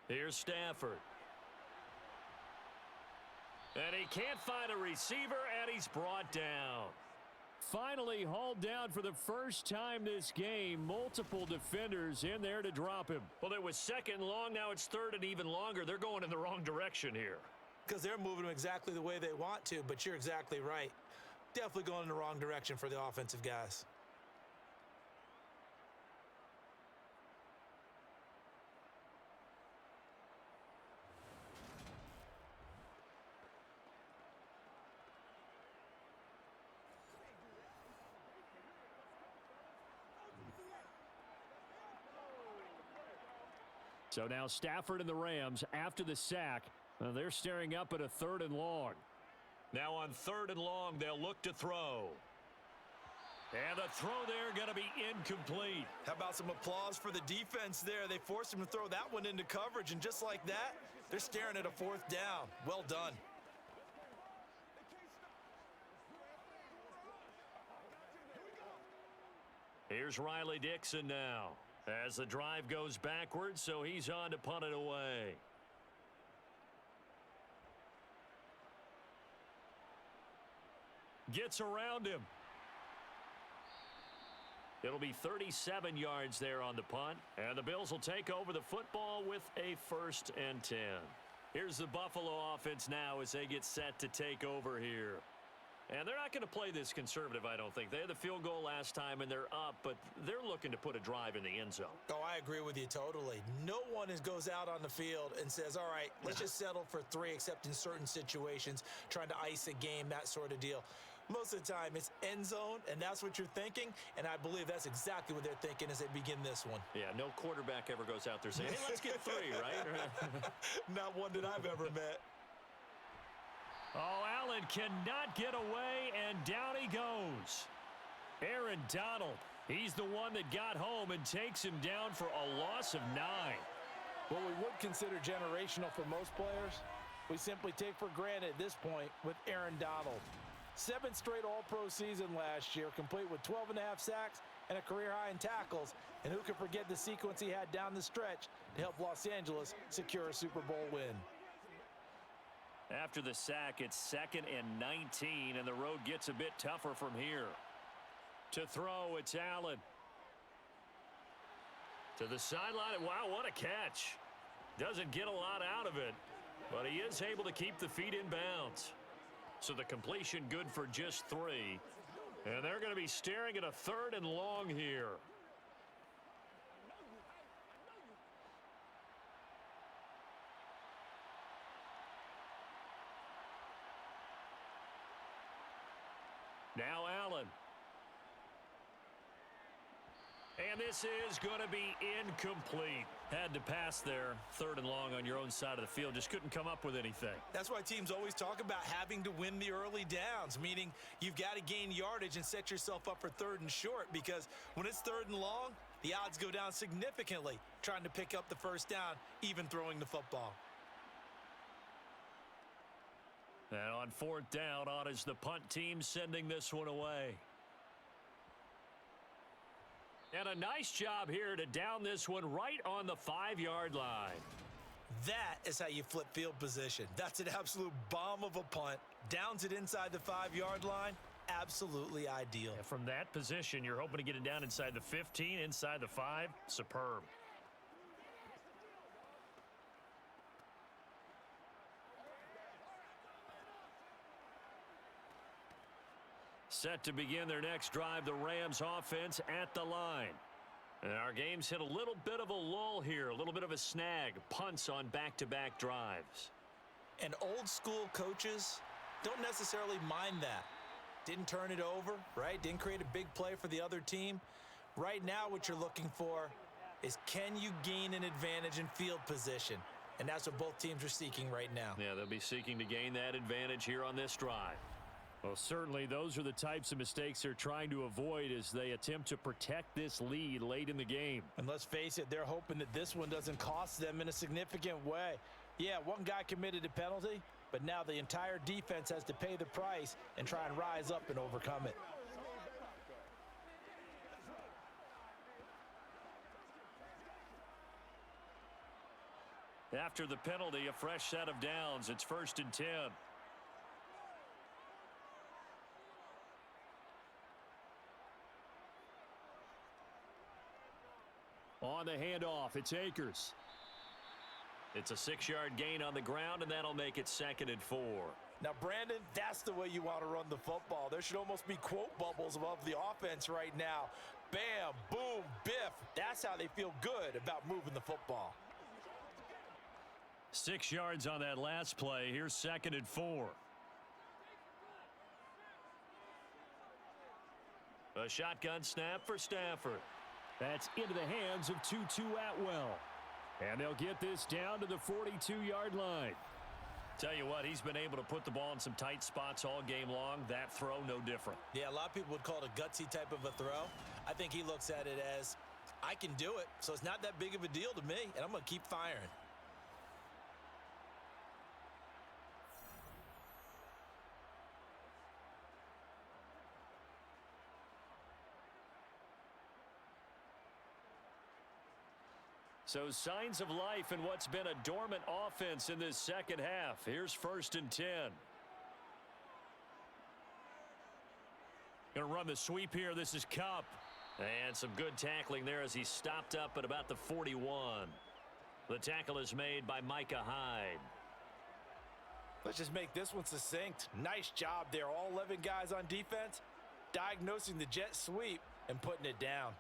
S4: Here's Stafford. And he can't find a receiver, and he's brought down. Finally hauled down for the first time this game. Multiple defenders in there to drop him. Well, it was 2nd and long. Now it's 3rd and even longer. They're going in the wrong direction here.
S3: Because they're moving them exactly the way they want to, but you're exactly right. Definitely going in the wrong direction for the offensive guys.
S4: So now Stafford and the Rams after the sack. They're staring up at a 3rd and long. Now on 3rd and long, they'll look to throw. And the throw there going to be incomplete.
S3: How about some applause for the defense there? They forced him to throw that one into coverage, and just like that, they're staring at a 4th down. Well done.
S4: Here's Riley Dixon now as the drive goes backwards, so he's on to punt it away. Gets around him. It'll be 37 yards there on the punt, and the Bills will take over the football with a 1st and 10. Here's the Buffalo offense now as they get set to take over here. And they're not going to play this conservative, I don't think. They had the field goal last time, and they're up, but they're looking to put a drive in the end zone.
S3: Oh, I agree with you totally. No one goes out on the field and says, all right, let's just settle for 3, except in certain situations, trying to ice a game, that sort of deal. Most of the time, it's end zone, and that's what you're thinking, and I believe that's exactly what they're thinking as they begin this one.
S4: Yeah, no quarterback ever goes out there saying, hey, let's get 3, right?
S3: Not one that I've ever met.
S4: Oh, Allen cannot get away, and down he goes. Aaron Donald, he's the one that got home and takes him down for a loss of 9.
S3: What we would consider generational for most players, we simply take for granted at this point with Aaron Donald. 7th straight All-Pro season last year, complete with 12.5 sacks and a career high in tackles. And who could forget the sequence he had down the stretch to help Los Angeles secure a Super Bowl win.
S4: After the sack, it's 2nd and 19, and the road gets a bit tougher from here. To throw, it's Allen. To the sideline. Wow, what a catch. Doesn't get a lot out of it, but he is able to keep the feet in bounds. So the completion good for just 3. And they're going to be staring at a 3rd and long here. Now Allen. And this is going to be incomplete. Had to pass there, 3rd and long on your own side of the field. Just couldn't come up with anything.
S3: That's why teams always talk about having to win the early downs, meaning you've got to gain yardage and set yourself up for 3rd and short, because when it's 3rd and long, the odds go down significantly trying to pick up the 1st down, even throwing the football.
S4: And on 4th down, on is the punt team sending this one away. And a nice job here to down this one right on the 5-yard line.
S3: That is how you flip field position. That's an absolute bomb of a punt. Downs it inside the 5-yard line. Absolutely ideal.
S4: And from that position, you're hoping to get it down inside the 15, inside the 5. Superb. Set to begin their next drive, the Rams offense at the line. And our game's hit a little bit of a lull here, a little bit of a snag. Punts on back-to-back drives.
S3: And old school coaches don't necessarily mind that. Didn't turn it over, right? Didn't create a big play for the other team. Right now what you're looking for is, can you gain an advantage in field position? And that's what both teams are seeking right now.
S4: Yeah, they'll be seeking to gain that advantage here on this drive. Well, certainly those are the types of mistakes they're trying to avoid as they attempt to protect this lead late in the game.
S3: And let's face it, they're hoping that this one doesn't cost them in a significant way. Yeah, one guy committed a penalty, but now the entire defense has to pay the price and try and rise up and overcome it.
S4: After the penalty, a fresh set of downs. It's 1st and 10. On the handoff, it's Akers. It's a 6-yard gain on the ground, and that'll make it 2nd and 4.
S3: Now, Brandon, that's the way you want to run the football. There should almost be quote bubbles above the offense right now. Bam, boom, biff. That's how they feel good about moving the football.
S4: 6 yards on that last play. Here's 2nd and 4. A shotgun snap for Stafford. That's into the hands of Tutu Atwell. And they'll get this down to the 42-yard line. Tell you what, he's been able to put the ball in some tight spots all game long. That throw, no different.
S3: Yeah, a lot of people would call it a gutsy type of a throw. I think he looks at it as, I can do it, so it's not that big of a deal to me, and I'm going to keep firing.
S4: So signs of life in what's been a dormant offense in this second half. Here's 1st and 10. Going to run the sweep here. This is Kupp. And some good tackling there as he stopped up at about the 41. The tackle is made by Micah Hyde.
S3: Let's just make this one succinct. Nice job there. All 11 guys on defense diagnosing the jet sweep and putting it down.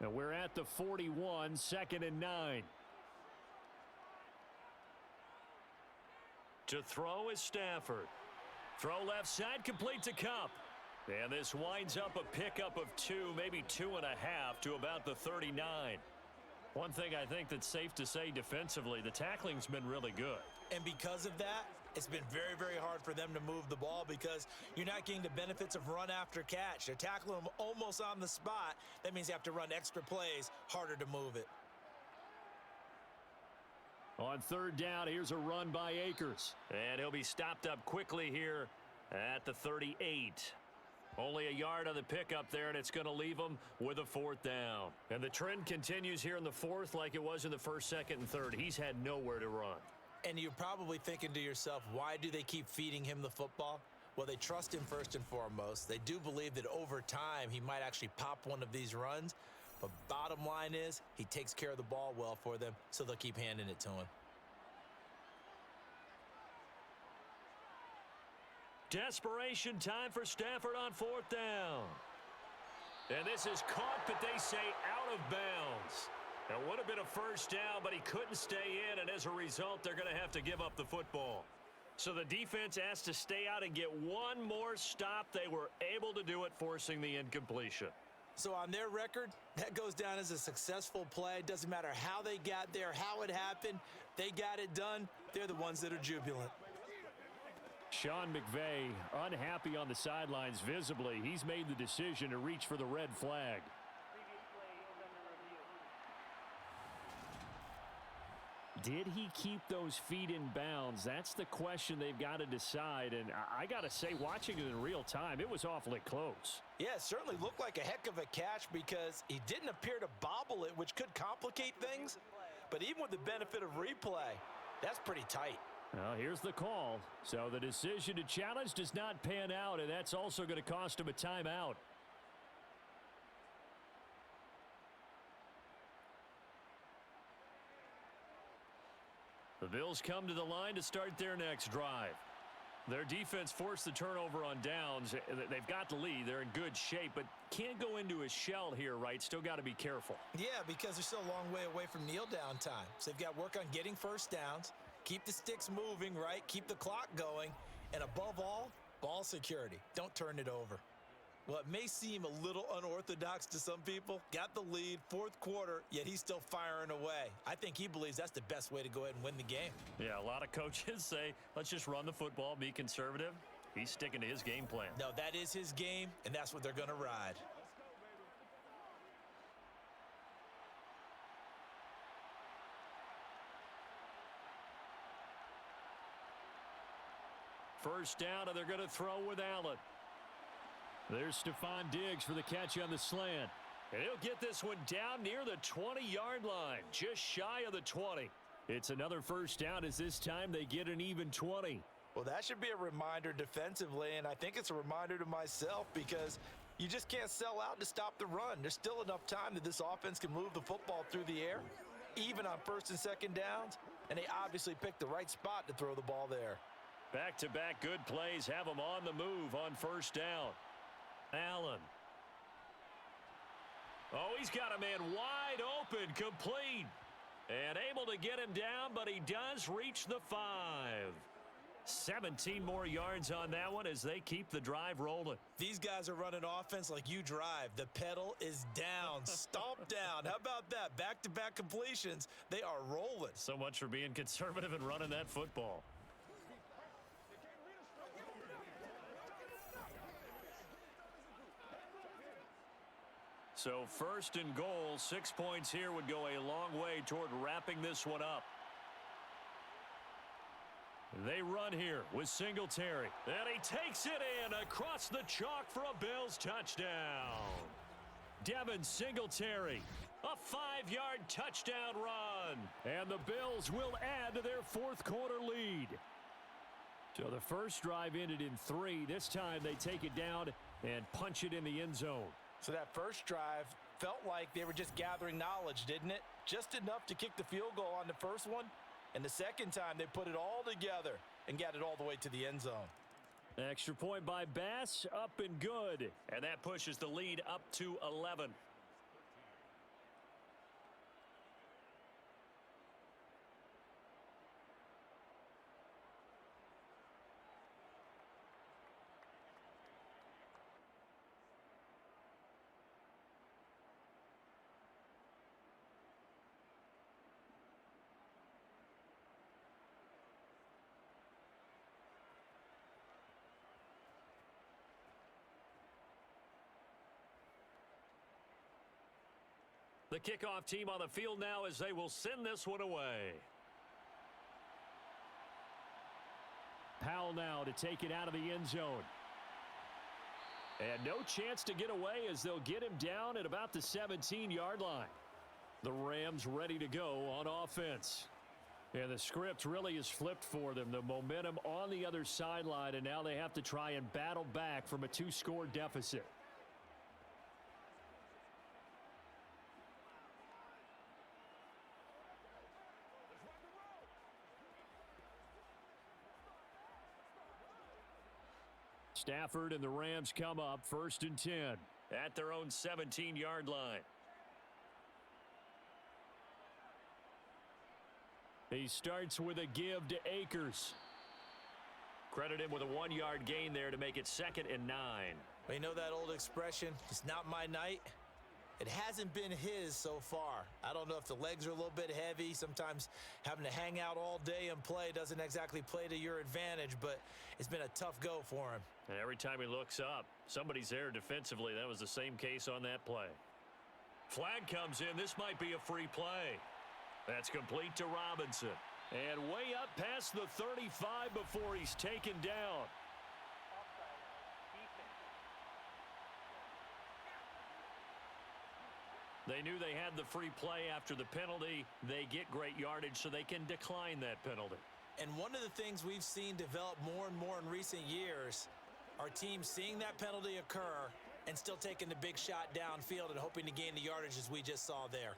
S4: And we're at the 41, 2nd and 9. To throw is Stafford. Throw left side, complete to Kupp. And this winds up a pickup of 2, maybe 2.5 to about the 39. One thing I think that's safe to say defensively, the tackling's been really good.
S3: And because of that, it's been very, very hard for them to move the ball because you're not getting the benefits of run after catch. They're tackling them almost on the spot. That means you have to run extra plays, harder to move it.
S4: On 3rd down, here's a run by Akers. And he'll be stopped up quickly here at the 38. Only a yard on the pickup there, and it's going to leave them with a 4th down. And the trend continues here in the 4th like it was in the 1st, 2nd, and 3rd. He's had nowhere to run.
S3: And you're probably thinking to yourself, why do they keep feeding him the football? Well, they trust him first and foremost. They do believe that over time he might actually pop one of these runs. But bottom line is he takes care of the ball well for them, so they'll keep handing it to him.
S2: Desperation time for Stafford on 4th down. And this is caught, but they say out of bounds. It would have been a 1st down, but he couldn't stay in, and as a result, they're going to have to give up the football. So the defense asked to stay out and get one more stop. They were able to do it, forcing the incompletion.
S3: So on their record, that goes down as a successful play. Doesn't matter how they got there, how it happened. They got it done. They're the ones that are jubilant.
S4: Sean McVay unhappy on the sidelines visibly. He's made the decision to reach for the red flag. Did he keep those feet in bounds? That's the question they've got to decide. And I got to say, watching it in real time, it was awfully close.
S3: Yeah, it certainly looked like a heck of a catch because he didn't appear to bobble it, which could complicate things. But even with the benefit of replay, that's pretty tight.
S4: Well, here's the call. So the decision to challenge does not pan out, and that's also going to cost him a timeout. The Bills come to the line to start their next drive. Their defense forced the turnover on downs. They've got the lead. They're in good shape, but can't go into a shell here, right? Still got to be careful.
S3: Yeah, because they're still a long way away from kneel down time. So they've got to work on getting first downs, keep the sticks moving, right? Keep the clock going, and above all, ball security. Don't turn it over. Well, it may seem a little unorthodox to some people. Got the lead, fourth quarter, yet he's still firing away. I think he believes that's the best way to go ahead and win the game.
S4: Yeah, a lot of coaches say, let's just run the football, be conservative. He's sticking to his game plan.
S3: No, that is his game, and that's what they're going to ride.
S4: First down, and they're going to throw with Allen. There's Stephon Diggs for the catch on the slant. And he'll get this one down near the 20-yard line, just shy of the 20. It's another first down as this time they get an even 20.
S3: Well, that should be a reminder defensively, and I think it's a reminder to myself because you just can't sell out to stop the run. There's still enough time that this offense can move the football through the air, even on first and second downs, and they obviously picked the right spot to throw the ball there.
S4: Back-to-back good plays have them on the move on first down. Allen. Oh, he's got a man wide open, complete. And able to get him down, but he does reach the 5. 17 more yards on that one as they keep the drive rolling.
S3: These guys are running offense like you drive. The pedal is down, stomp down. How about that? Back-to-back completions. They are rolling.
S4: So much for being conservative and running that football. So first and goal, 6 points here would go a long way toward wrapping this one up. They run here with Singletary. And he takes it in across the chalk for a Bills touchdown. Devin Singletary, a 5-yard touchdown run. And the Bills will add to their fourth quarter lead. So the first drive ended in 3. This time they take it down and punch it in the end zone.
S3: So that first drive felt like they were just gathering knowledge, didn't it? Just enough to kick the field goal on the first one. And the second time, they put it all together and got it all the way to the end zone.
S4: Extra point by Bass, up and good. And that pushes the lead up to 11. The kickoff team on the field now as they will send this one away. Powell now to take it out of the end zone. And no chance to get away as they'll get him down at about the 17-yard line. The Rams ready to go on offense. And the script really is flipped for them. The momentum on the other sideline, and now they have to try and battle back from a 2-score deficit. Stafford and the Rams come up first and 10 at their own 17-yard line. He starts with a give to Akers. Credit him with a 1-yard gain there to make it 2nd and 9.
S3: Well, you know that old expression, it's not my night. It hasn't been his so far. I don't know if the legs are a little bit heavy. Sometimes having to hang out all day and play doesn't exactly play to your advantage, but it's been a tough go for him.
S2: And every time he looks up, somebody's there defensively. That was the same case on that play. Flag comes in. This might be a free play. That's complete to Robinson. And way up past the 35 before he's taken down. They knew they had the free play after the penalty. They get great yardage so they can decline that penalty.
S3: And one of the things we've seen develop more and more in recent years, our team seeing that penalty occur and still taking the big shot downfield and hoping to gain the yardage as we just saw there.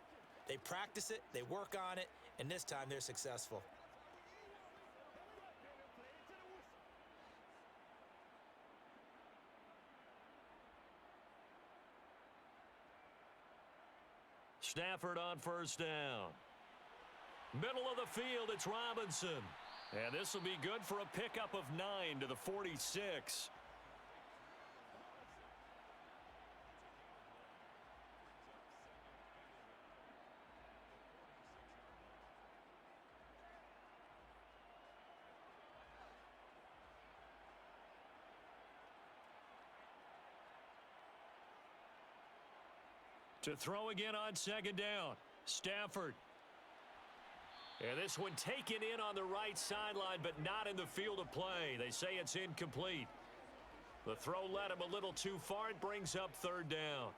S3: They practice it, they work on it, and this time they're successful.
S2: Stafford on first down. Middle of the field, it's Robinson. And this will be good for a pickup of 9 to the 46. To throw again on second down. Stafford. And this one taken in on the right sideline, but not in the field of play. They say it's incomplete. The throw led him a little too far. It brings up third down.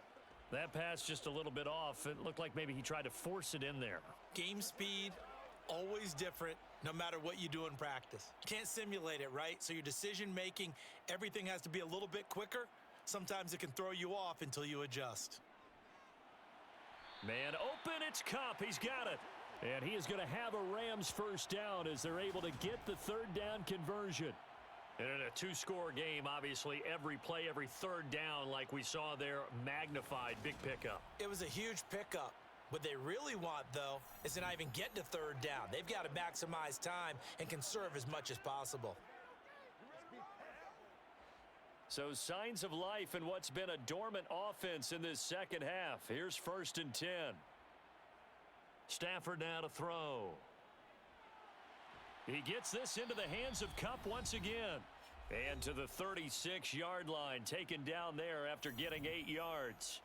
S2: That pass just a little bit off. It looked like maybe he tried to force it in there.
S3: Game speed, always different, no matter what you do in practice. Can't simulate it, right? So your decision making, everything has to be a little bit quicker. Sometimes it can throw you off until you adjust.
S2: Man open, it's Kupp. He's got it. And he is going to have a Rams first down as they're able to get the third down conversion. And in a two-score game, obviously, every play, every third down, like we saw there, magnified, big pickup.
S3: It was a huge pickup. What they really want, though, is to not even get to third down. They've got to maximize time and conserve as much as possible.
S2: So signs of life in what's been a dormant offense in this second half. Here's 1st and 10. Stafford now to throw. He gets this into the hands of Kupp once again. And to the 36-yard line, taken down there after getting 8 yards.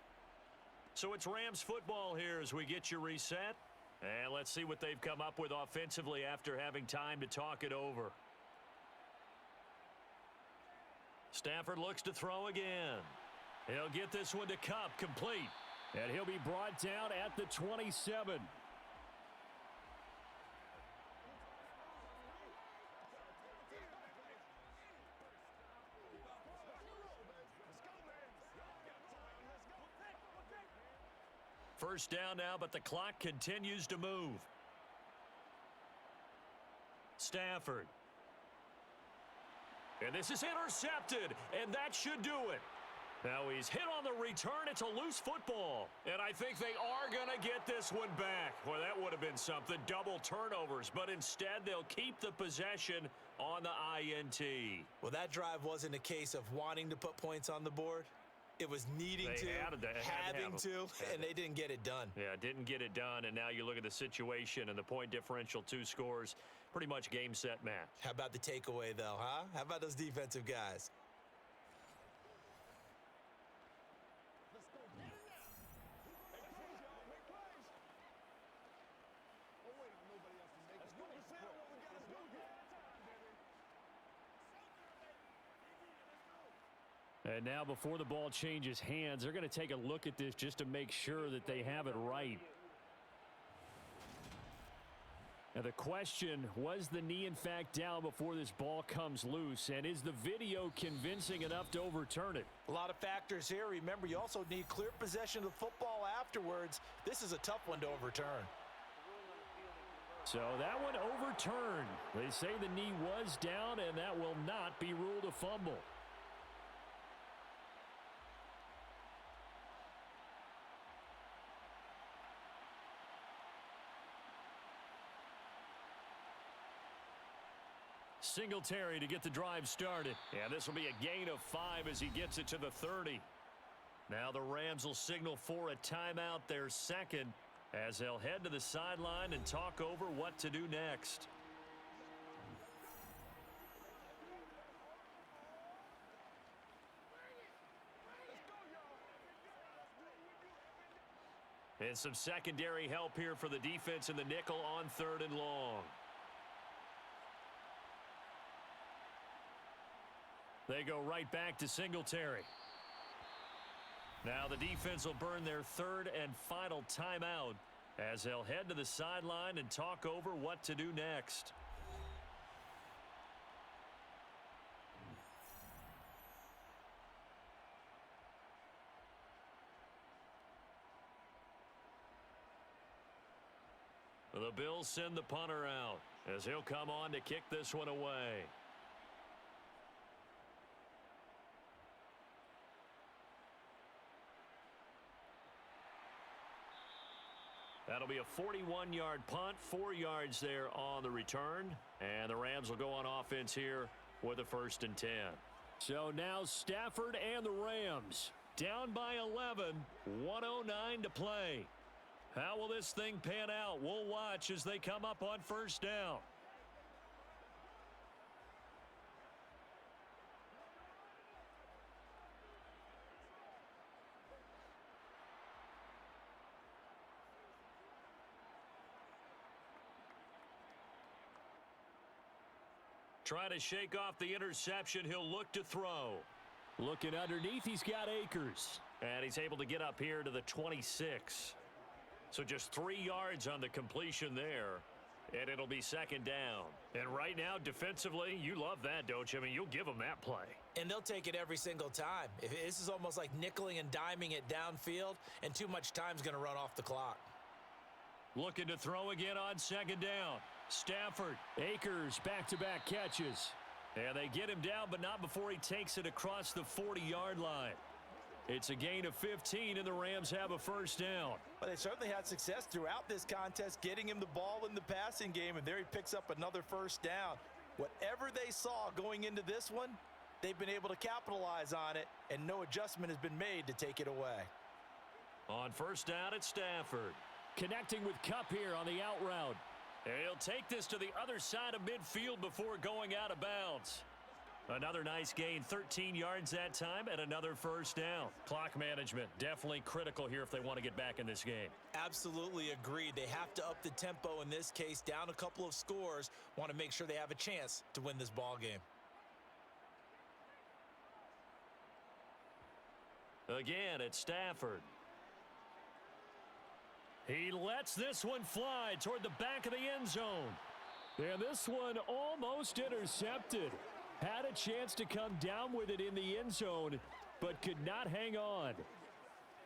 S2: So it's Rams football here as we get you reset. And let's see what they've come up with offensively after having time to talk it over. Stafford looks to throw again. He'll get this one to Kupp, complete.
S4: And he'll be brought down at the 27.
S2: First down now, but the clock continues to move. Stafford. And this is intercepted, and that should do it. Now he's hit on the return. It's a loose football. And I think they are going to get this one back. Well, that would have been something. Double turnovers. But instead, they'll keep the possession on the INT.
S3: Well, that drive wasn't a case of wanting to put points on the board. It was needing to, having to, and they didn't get it done.
S2: Yeah, didn't get it done, and now you look at the situation and the point differential, 2 scores, pretty much game, set, match.
S3: How about the takeaway, though, huh? How about those defensive guys?
S4: And now before the ball changes hands, they're going to take a look at this just to make sure that they have it right. Now the question, was the knee in fact down before this ball comes loose? And is the video convincing enough to overturn it?
S3: A lot of factors here. Remember, you also need clear possession of the football afterwards. This is a tough one to overturn.
S4: So that one overturned. They say the knee was down, and that will not be ruled a fumble. Singletary to get the drive started. Yeah, this will be a gain of 5 as he gets it to the 30. Now the Rams will signal for a timeout, their second, as they'll head to the sideline and talk over what to do next. And some secondary help here for the defense in the nickel on 3rd and long. They go right back to Singletary. Now the defense will burn their 3rd and final timeout as they'll head to the sideline and talk over what to do next. The Bills send the punter out as he'll come on to kick this one away. That'll be a 41-yard punt, 4 yards there on the return. And the Rams will go on offense here with a 1st and 10.
S2: So now Stafford and the Rams down by 11, 1:09 to play. How will this thing pan out? We'll watch as they come up on 1st down. Trying to shake off the interception. He'll look to throw. Looking underneath, he's got Akers.
S4: And he's able to get up here to the 26. So just 3 yards on the completion there. And it'll be 2nd down. And right now, defensively, you love that, don't you? I mean, you'll give them that play.
S3: And they'll take it every single time. This is almost like nickeling and diming it downfield, and too much time's going to run off the clock.
S2: Looking to throw again on 2nd down. Stafford, Akers, back-to-back catches. And they get him down, but not before he takes it across the 40-yard line. It's a gain of 15, and the Rams have a 1st down.
S3: Well, they certainly had success throughout this contest, getting him the ball in the passing game, and there he picks up another 1st down. Whatever they saw going into this one, they've been able to capitalize on it, and no adjustment has been made to take it away.
S4: On 1st down, it's Stafford.
S2: Connecting with Kupp here on the out route.
S4: And he'll take this to the other side of midfield before going out of bounds. Another nice gain, 13 yards that time, and another 1st down. Clock management, definitely critical here if they want to get back in this game.
S3: Absolutely agreed. They have to up the tempo in this case, down a couple of scores, want to make sure they have a chance to win this ball game.
S4: Again, it's Stafford.
S2: He lets this one fly toward the back of the end zone. And this one almost intercepted. Had a chance to come down with it in the end zone, but could not hang on.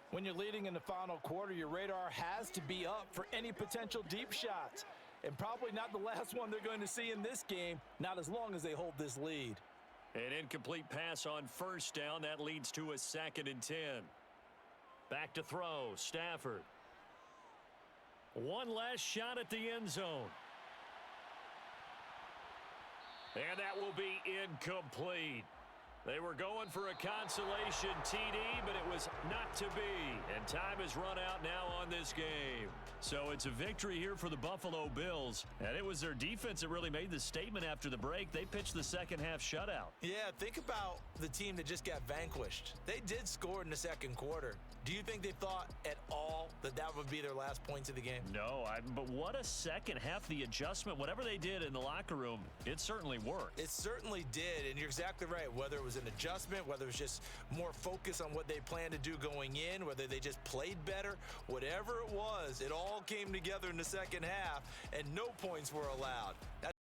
S3: When you're leading in the final quarter, your radar has to be up for any potential deep shots. And probably not the last one they're going to see in this game, not as long as they hold this lead.
S4: An incomplete pass on 1st down. That leads to a 2nd and 10. Back to throw, Stafford.
S2: One last shot at the end zone.
S4: And that will be incomplete. They were going for a consolation TD, but it was not to be. And time has run out now on this game.
S2: So it's a victory here for the Buffalo Bills. And it was their defense that really made the statement after the break. They pitched the second half shutout.
S3: Yeah, think about the team that just got vanquished. They did score in the 2nd quarter. Do you think they thought at all that that would be their last points of the game?
S2: No, but what a second half. The adjustment, whatever they did in the locker room, it certainly worked.
S3: It certainly did, and you're exactly right. Whether it was an adjustment, whether it was just more focus on what they planned to do going in, whether they just played better, whatever it was, it all came together in the second half, and no points were allowed.